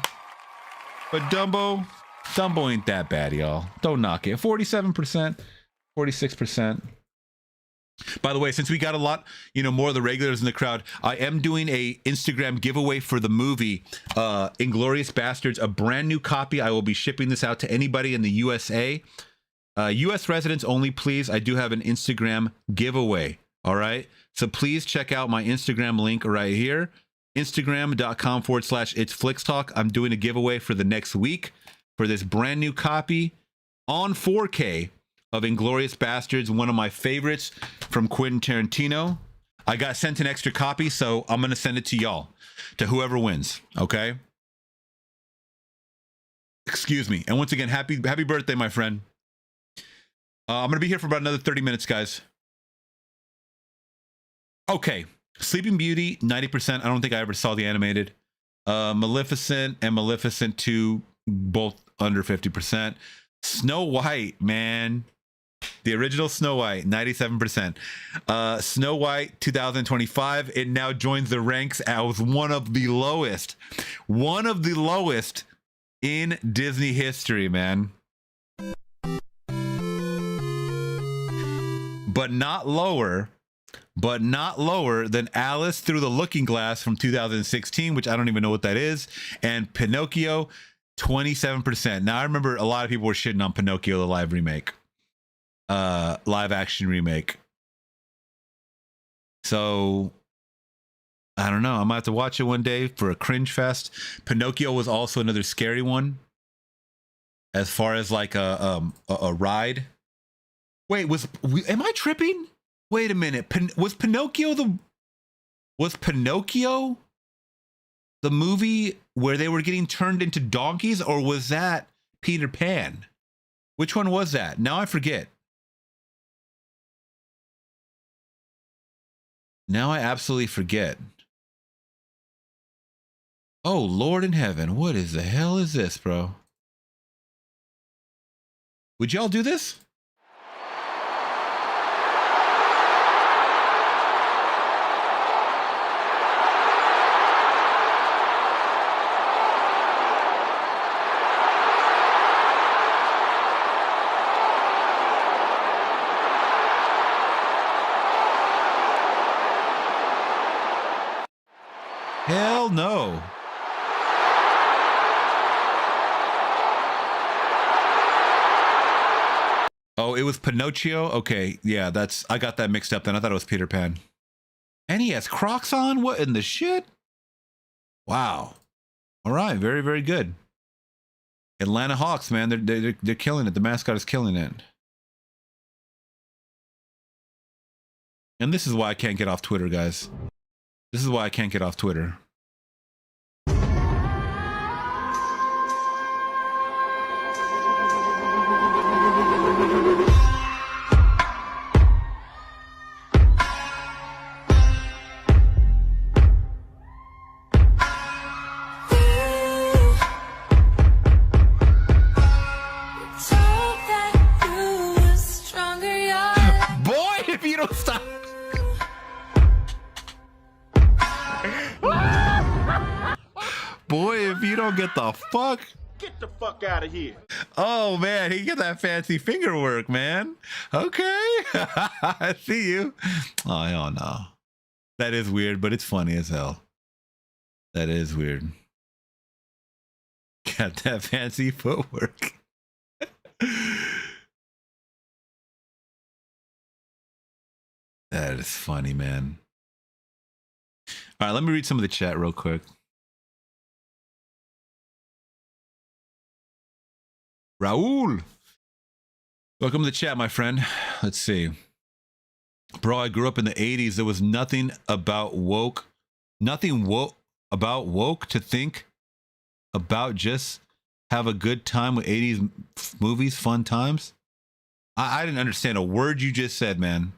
But Dumbo ain't that bad, y'all. Don't knock it. 47%, 46%. By the way, since we got a lot, more of the regulars in the crowd, I am doing a Instagram giveaway for the movie Inglourious Bastards, a brand new copy. I will be shipping this out to anybody in the USA. US residents only, please. I do have an Instagram giveaway. All right. So please check out my Instagram link right here. Instagram.com/It's Flix Talk. I'm doing a giveaway for the next week for this brand new copy on 4K of Inglourious Bastards, one of my favorites from Quentin Tarantino. I got sent an extra copy, so I'm going to send it to y'all, to whoever wins. Okay. Excuse me. And once again, happy birthday, my friend. I'm going to be here for about another 30 minutes, guys. Okay. Sleeping Beauty, 90%. I don't think I ever saw the animated. Maleficent and Maleficent 2, both under 50%. Snow White, man. The original Snow White, 97%. Snow White 2025, it now joins the ranks as one of the lowest in Disney history, man. But not lower than Alice Through the Looking Glass from 2016, which I don't even know what that is, and Pinocchio, 27%. Now, I remember a lot of people were shitting on Pinocchio, the live action remake. So, I don't know. I might have to watch it one day for a cringe fest. Pinocchio was also another scary one, as far as like a ride. Wait, am I tripping? Wait a minute. Was Pinocchio the movie where they were getting turned into donkeys, or was that Peter Pan? Which one was that? Now I forget. Now I absolutely forget. Oh, Lord in heaven. What is the hell is this, bro? Would y'all do this? Hell no. Oh, it was Pinocchio? Okay, yeah, I got that mixed up then. I thought it was Peter Pan. And he has Crocs on? What in the shit? Wow. All right, very, very good. Atlanta Hawks, man, they're killing it. The mascot is killing it. And this is why I can't get off Twitter, guys. This is why I can't get off Twitter. Boy, if you don't stop. Boy, if you don't get the fuck. Get the fuck out of here. Oh, man, he got that fancy finger work, man. Okay. I see you. Oh, hell no. That is weird, but it's funny as hell. That is weird. Got that fancy footwork. That is funny, man. All right, let me read some of the chat real quick. Raul, welcome to the chat, my friend. Let's see. Bro, I grew up in the 80s. There was nothing about woke to think about. Just have a good time with 80s movies, fun times. I didn't understand a word you just said, man.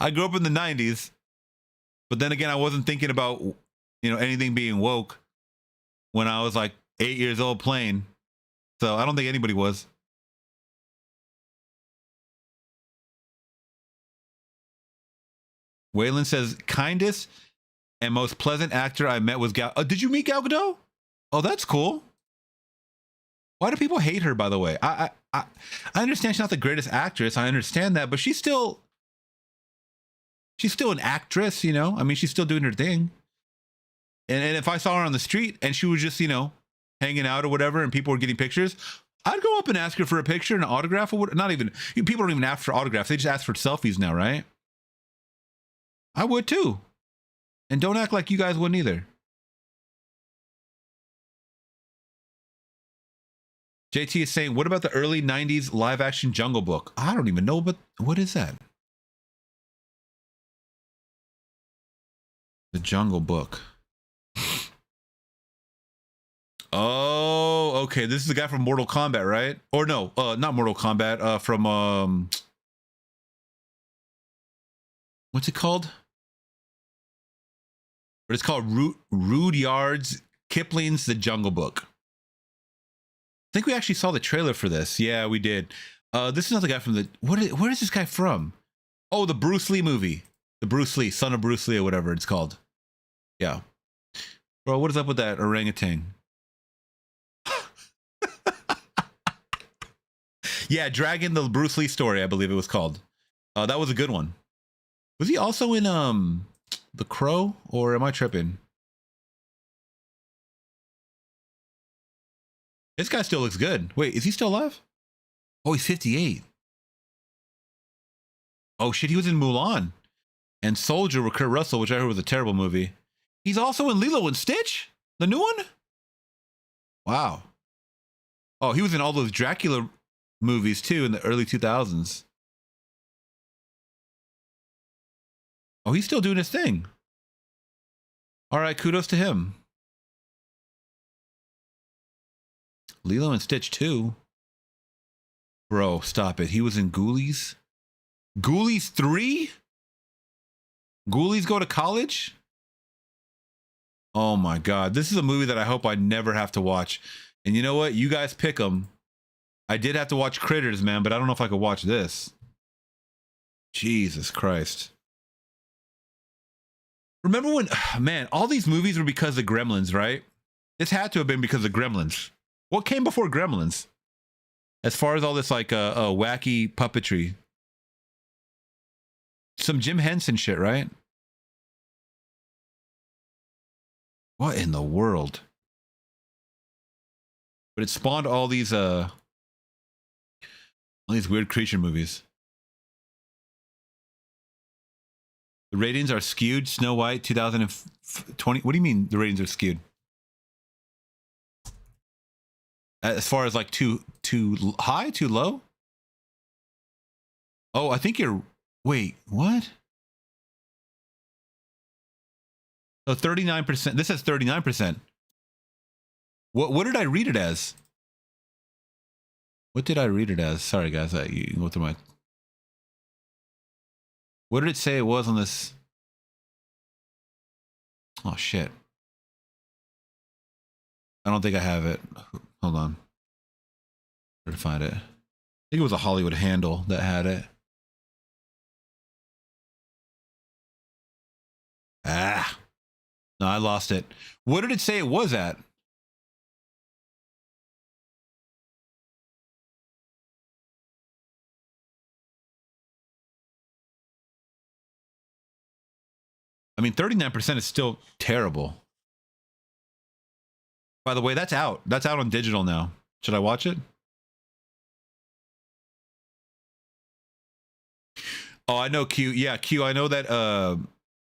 I grew up in the 90s, but then again, I wasn't thinking about, anything being woke when I was like 8 years old playing. So I don't think anybody was. Waylon says, kindest and most pleasant actor I met was Gal. Did you meet Gal Gadot? Oh, that's cool. Why do people hate her, by the way? I understand she's not the greatest actress. I understand that, but she's still an actress, I mean, she's still doing her thing. And if I saw her on the street and she was just, hanging out or whatever, and people were getting pictures, I'd go up and ask her for a picture, an autograph, or what. Not even, people don't even ask for autographs. They just ask for selfies now, right? I would too. And don't act like you guys wouldn't either. JT is saying, what about the early 90s live action Jungle Book? I don't even know, but what is that? The Jungle Book. Oh, okay. This is the guy from Mortal Kombat, right? Or no, not Mortal Kombat. From what's it called? But it's called Rudyard's Kipling's The Jungle Book. I think we actually saw the trailer for this. Yeah, we did. This is another guy from the... Where is this guy from? Oh, the Bruce Lee movie. The Bruce Lee, Son of Bruce Lee or whatever it's called. Yeah. Bro, what is up with that orangutan? Yeah, Dragon, the Bruce Lee story, I believe it was called. That was a good one. Was he also in The Crow, or am I tripping? This guy still looks good. Wait, is he still alive? Oh, he's 58. Oh shit, he was in Mulan and Soldier with Kurt Russell, which I heard was a terrible movie. He's also in Lilo and Stitch, the new one? Wow. Oh, he was in all those Dracula movies too in the early 2000s. Oh, he's still doing his thing. All right, kudos to him. Lilo and Stitch 2. Bro, stop it. He was in Ghoulies? Ghoulies 3? Ghoulies Go to College? Oh my God. This is a movie that I hope I never have to watch. And you know what? You guys pick them. I did have to watch Critters, man, but I don't know if I could watch this. Jesus Christ. Remember when, man, all these movies were because of Gremlins, right? This had to have been because of Gremlins. What came before Gremlins? As far as all this like wacky puppetry. Some Jim Henson shit, right? What in the world? But it spawned all these weird creature movies. The ratings are skewed. Snow White 2020. What do you mean the ratings are skewed? As far as like too high, too low? Oh, I think you're... Wait, what? Oh, 39%. This says 39%. What did I read it as? What did I read it as? Sorry, guys. You can go through my... What did it say it was on this? Oh, shit. I don't think I have it. Hold on. Where to find it? I think it was a Hollywood Handle that had it. Ah. No, I lost it. What did it say it was at? I mean, 39% is still terrible. By the way, that's out. That's out on digital now. Should I watch it? Oh, I know Q. Yeah, Q. I know that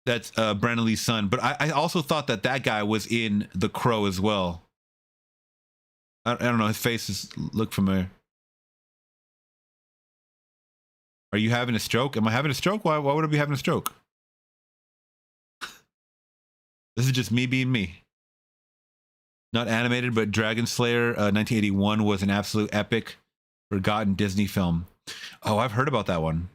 that's Brandon Lee's son. But I also thought that guy was in The Crow as well. I don't know. His face look familiar. Are you having a stroke? Am I having a stroke? Why would I be having a stroke? This is just me being me. Not animated, but Dragon Slayer 1981 was an absolute epic, forgotten Disney film. Oh, I've heard about that one.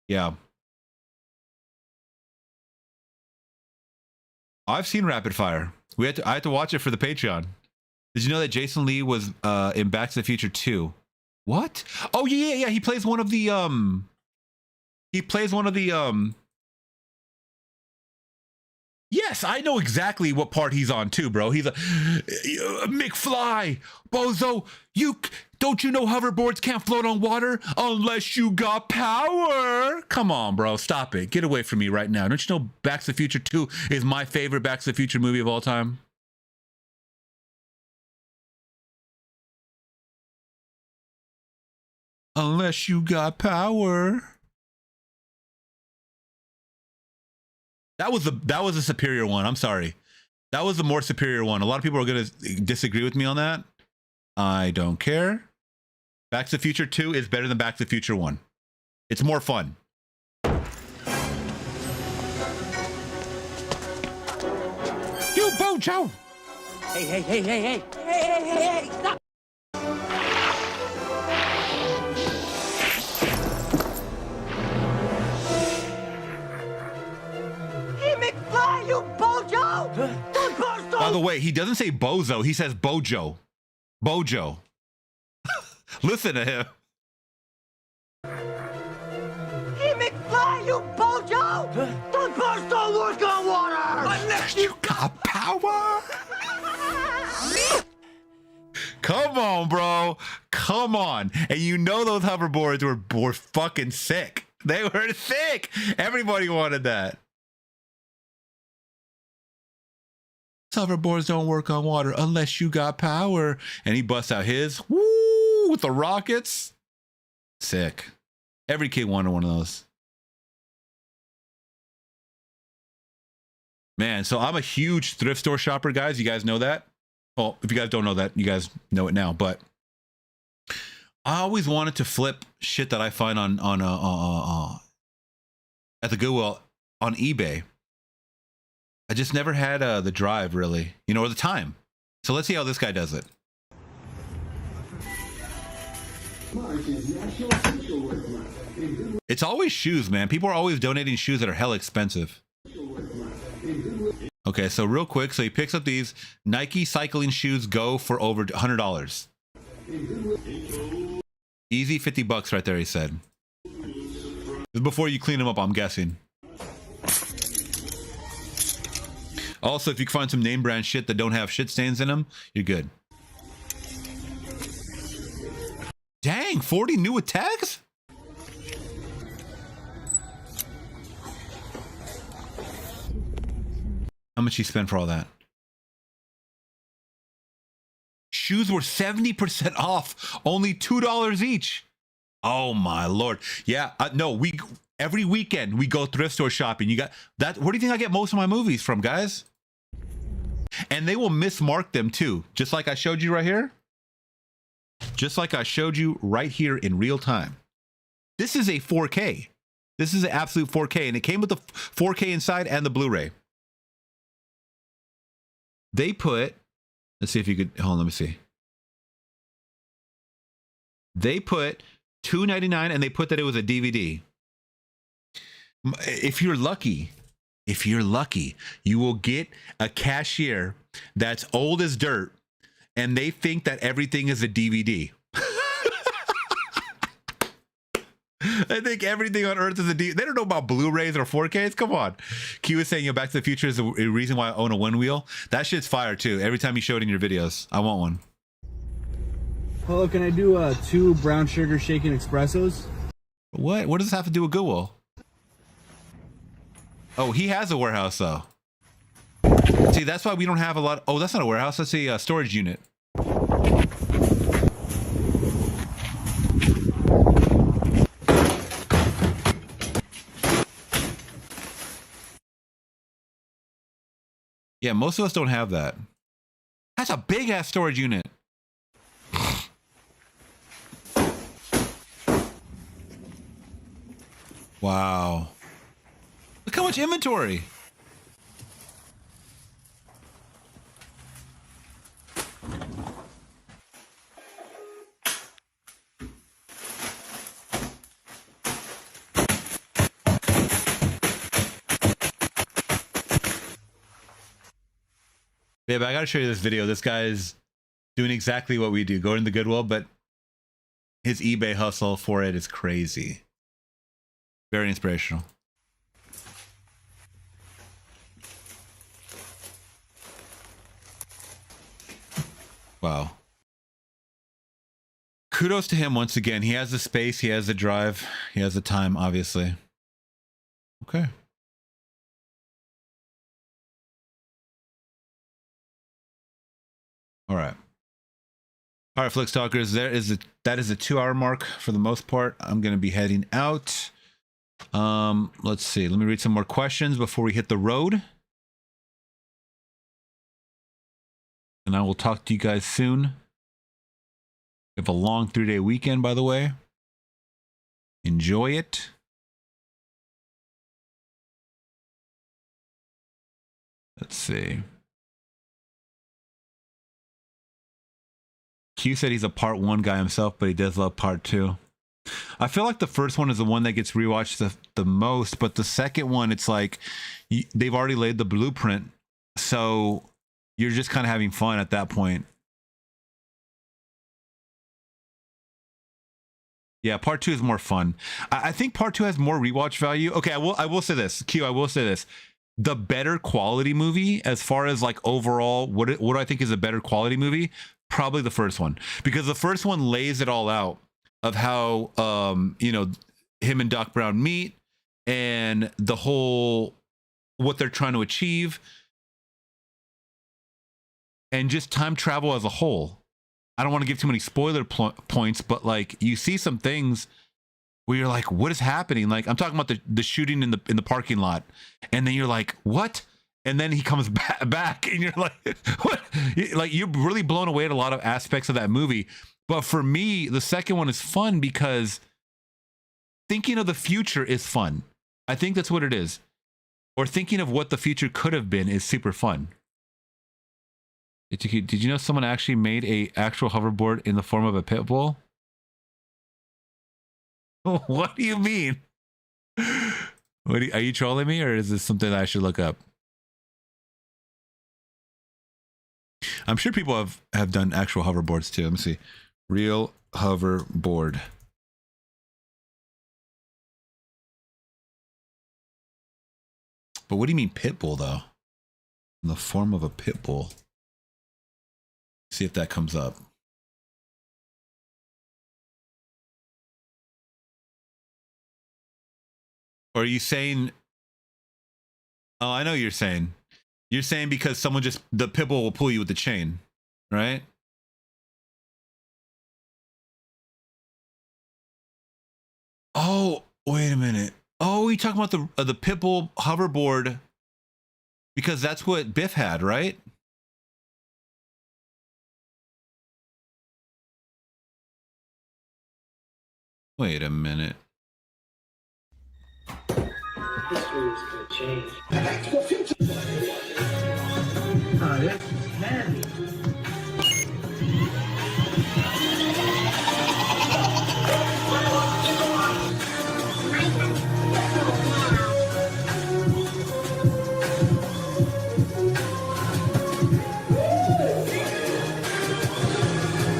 Yeah. I've seen Rapid Fire. I had to watch it for the Patreon. Did you know that Jason Lee was in Back to the Future 2? What? Oh yeah. He plays one of the Yes, I know exactly what part he's on too, bro. He's a McFly, Bozo. Don't you know hoverboards can't float on water unless you got power? Come on, bro, stop it. Get away from me right now. Don't you know Back to the Future 2 is my favorite Back to the Future movie of all time? Unless you got power. That was the superior one. I'm sorry. That was the more superior one. A lot of people are going to disagree with me on that. I don't care. Back to the Future 2 is better than Back to the Future 1. It's more fun. You Bojo! Hey, stop! By the way, he doesn't say bozo. He says bojo. Bojo. Listen to him. Hey, McFly, you bojo! The bus don't work on water! Unless you got power. Come on, bro. Come on. And you know those hoverboards were fucking sick. They were sick. Everybody wanted that. Hoverboards don't work on water unless you got power. And he busts out his, woo, with the rockets. Sick. Every kid wanted one of those. Man, so I'm a huge thrift store shopper, guys. You guys know that? Well, if you guys don't know that, you guys know it now. But I always wanted to flip shit that I find on at the Goodwill on eBay. I just never had the drive, really, you know, or the time. So let's see how this guy does it. It's always shoes, man. People are always donating shoes that are hella expensive. Okay, so real quick, so he picks up these Nike cycling shoes, go for over $100. Easy 50 bucks right there, he said. This is before you clean them up, I'm guessing. Also, if you can find some name brand shit that don't have shit stains in them, you're good. Dang, 40 new attacks? How much he spent for all that? Shoes were 70% off, only $2 each. Oh my Lord. Yeah, no, every weekend we go thrift store shopping. You got that. Where do you think I get most of my movies from, guys? And they will mismark them too, just like I showed you right here. Just like I showed you right here in real time. This is a 4K. This is an absolute 4K, and it came with the 4K inside and the Blu-ray. They put, let's see if you could, hold on, let me see. They put $2.99 and they put that it was a DVD. If you're lucky, you will get a cashier that's old as dirt and they think that everything is a DVD. I think everything on earth is a DVD. They don't know about Blu-rays or 4Ks. Come on. Q is saying, you know, Back to the Future is the reason why I own a one wheel. That shit's fire too. Every time you show it in your videos, I want one. Hello, can I do 2 brown sugar shaken espressos? What? What does this have to do with Goodwill? Oh, he has a warehouse though. See, that's why we don't have a lot. Oh, that's not a warehouse. That's a storage unit. Yeah, most of us don't have that. That's a big ass storage unit. Wow. Look how much inventory. Yeah, but I gotta show you this video. This guy is doing exactly what we do, going to the Goodwill, but his eBay hustle for it is crazy. Very inspirational. Wow. Kudos to him once again. He has the space, he has the drive, he has the time, obviously. Okay. All right. All right, Flix Talkers, that is a 2-hour mark for the most part. I'm going to be heading out. Let's see. Let me read some more questions before we hit the road. And I will talk to you guys soon. We have a long 3-day weekend, by the way. Enjoy it. Let's see. Q said he's a part 1 guy himself, but he does love part 2. I feel like the first one is the one that gets rewatched the most, but the second one, it's like they've already laid the blueprint. So you're just kind of having fun at that point. Yeah, part 2 is more fun. I think part 2 has more rewatch value. Okay, I will say this. Q, I will say this. The better quality movie, as far as like overall, what do I think is a better quality movie? Probably the first one, because the first one lays it all out of how you know, him and Doc Brown meet and the whole what they're trying to achieve and just time travel as a whole. I don't want to give too many spoiler points, but like you see some things where you're like, what is happening? Like I'm talking about the shooting in the parking lot, and then you're like, what? And then he comes back and you're like, what? Like you're really blown away at a lot of aspects of that movie. But for me, the second one is fun because thinking of the future is fun. I think that's what it is. Or thinking of what the future could have been is super fun. Did you know someone actually made a actual hoverboard in the form of a pit bull? What do you mean? Are you trolling me, or is this something that I should look up? I'm sure people have done actual hoverboards too. Let me see. Real hoverboard. But what do you mean pit bull though? In the form of a pit bull. See if that comes up. Or are you saying, oh, I know what you're saying. You're saying because someone just, the pit bull will pull you with the chain, right? Oh, wait a minute. Oh, you talking about the pit bull hoverboard because that's what Biff had, right? Wait a minute. History is going to change. This is Mandy.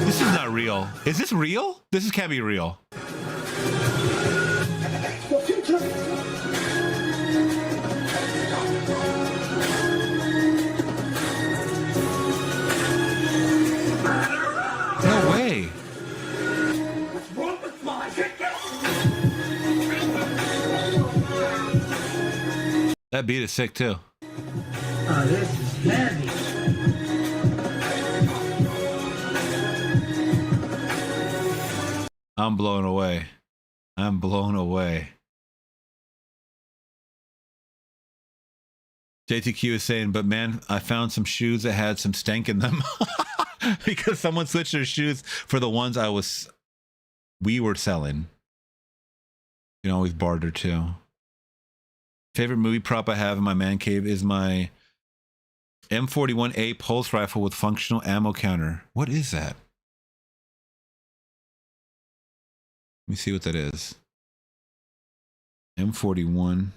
This is not real. Is this real? This can't be real. No way. That beat is sick too. This is Mandy. I'm blown away. I'm blown away. JTQ is saying, but man, I found some shoes that had some stank in them because someone switched their shoes for the ones we were selling. You can always barter too. Favorite movie prop I have in my man cave is my M41A pulse rifle with functional ammo counter. What is that? Let me see what that is. M41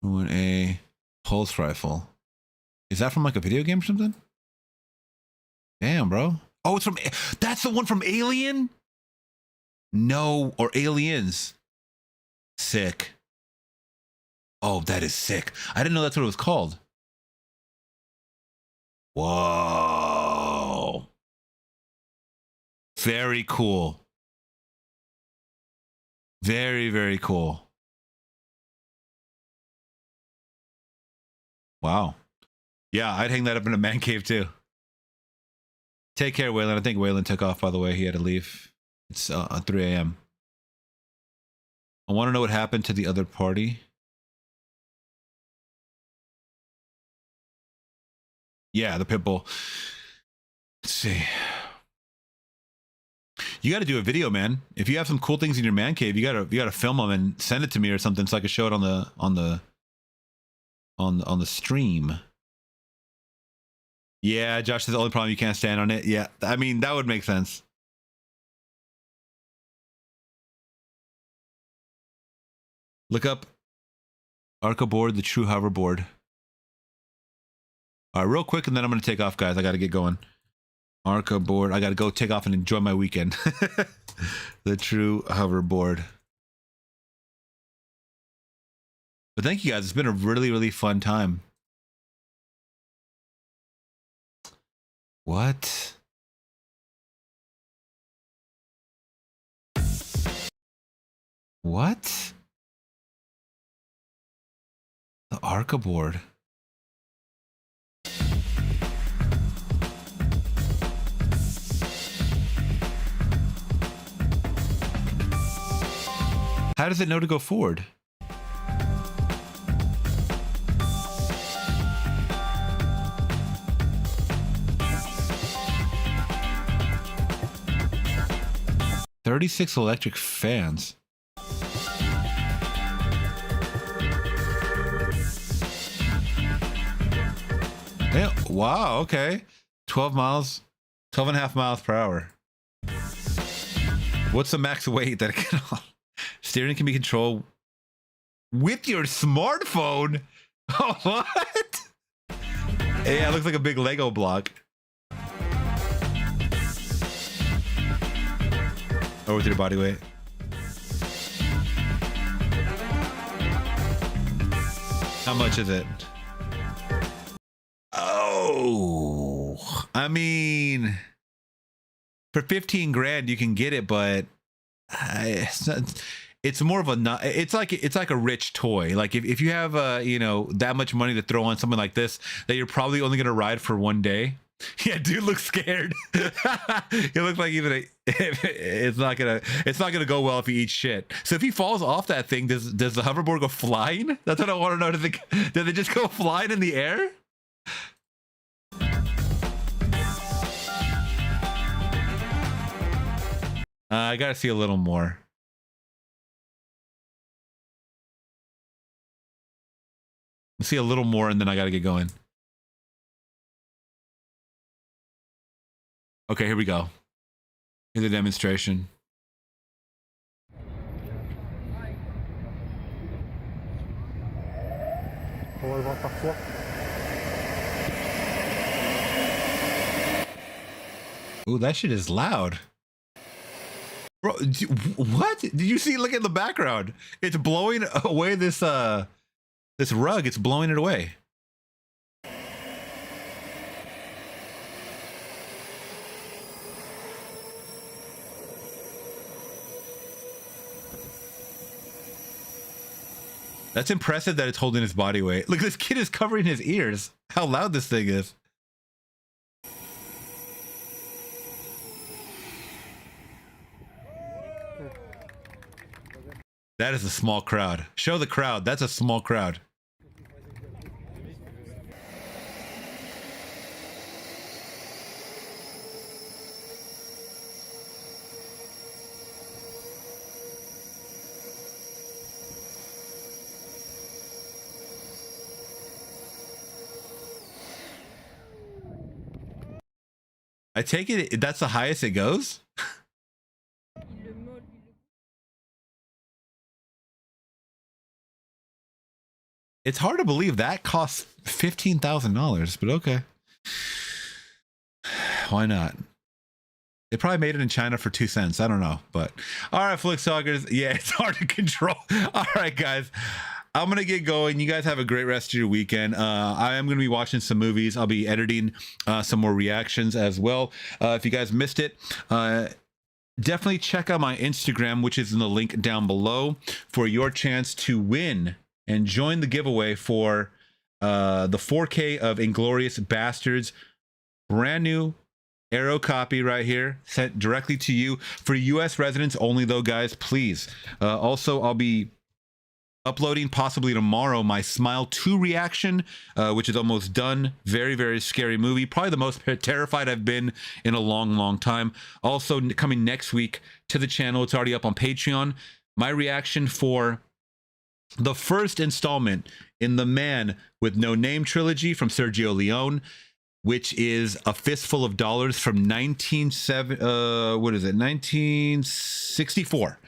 1A pulse rifle. Is that from like a video game or something? Damn, bro. Oh, it's from, that's the one from Alien? No, or Aliens. Sick. Oh, that is sick. I didn't know that's what it was called. Whoa. Very cool. Very, very cool. Wow. Yeah, I'd hang that up in a man cave too. Take care, Waylon. I think Waylon took off, by the way. He had to leave. It's 3 a.m. I want to know what happened to the other party. Yeah, the pit bull. Let's see. You got to do a video, man. If you have some cool things in your man cave, you gotta film them and send it to me or something so I can show it on the stream. Yeah, Josh says the only problem you can't stand on it. Yeah, I mean that would make sense. Look up Arca board, the true hoverboard. All right, real quick, and then I'm going to take off, guys. I got to get going. Arca board. I got to go take off and enjoy my weekend. The true hoverboard. But thank you guys. It's been a really, really fun time. What? What? The Arca board. How does it know to go forward? "36 electric fans." Yeah, wow, okay. 12 miles, 12 and a half miles per hour. What's the max weight that it can haul? Steering can be controlled with your smartphone. Oh, what? Yeah, it looks like a big Lego block. Or with your body weight. How much is it? Oh, I mean, for 15 grand you can get it, but it's more of a, it's like a rich toy. Like if you have you know, that much money to throw on something like this that you're probably only gonna ride for one day. Yeah, dude looks scared. He looks like even it's not gonna go well if he eats shit. So if he falls off that thing, does the hoverboard go flying? That's what I want to know. Does it just go flying in the air? I gotta see a little more. Let's see a little more, and then I gotta get going. Okay, here we go. Here's a demonstration. Ooh, that shit is loud. Bro, what? Did you see? Look at the background. It's blowing away this this rug. It's blowing it away. That's impressive that it's holding his body weight. Look, this kid is covering his ears. How loud this thing is. That is a small crowd. Show the crowd. That's a small crowd. I take it that's the highest it goes? It's hard to believe that costs $15,000, but okay. Why not? They probably made it in China for 2 cents. I don't know, but all right, Flix Talkers. Yeah, it's hard to control. All right, guys. I'm going to get going. You guys have a great rest of your weekend. I am going to be watching some movies. I'll be editing some more reactions as well. If you guys missed it, definitely check out my Instagram, which is in the link down below, for your chance to win and join the giveaway for the 4K of Inglorious Bastards. Brand new Arrow copy right here, sent directly to you. For US residents only though, guys, please. Also, I'll be uploading possibly tomorrow my Smile 2 reaction, which is almost done. Very, very scary movie. Probably the most terrified I've been in a long, long time. Also coming next week to the channel, it's already up on Patreon, my reaction for the first installment in the Man with No Name trilogy from Sergio Leone, which is A Fistful of Dollars from 1964.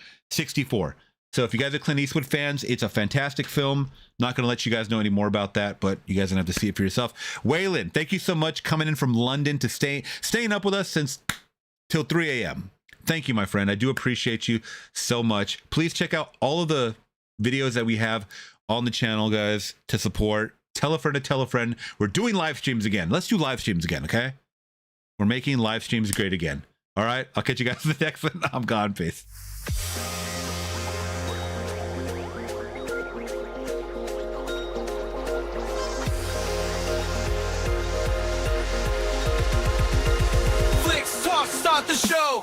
So if you guys are Clint Eastwood fans, it's a fantastic film. Not going to let you guys know any more about that, but you guys are going to have to see it for yourself. Waylon, thank you so much coming in from London to staying up with us till 3 a.m. Thank you, my friend. I do appreciate you so much. Please check out all of the videos that we have on the channel, guys, to support. Tell a friend to tell a friend. We're doing live streams again. Let's do live streams again, okay? We're making live streams great again. All right? I'll catch you guys in the next one. I'm gone. Peace. Flix Talk, start the show.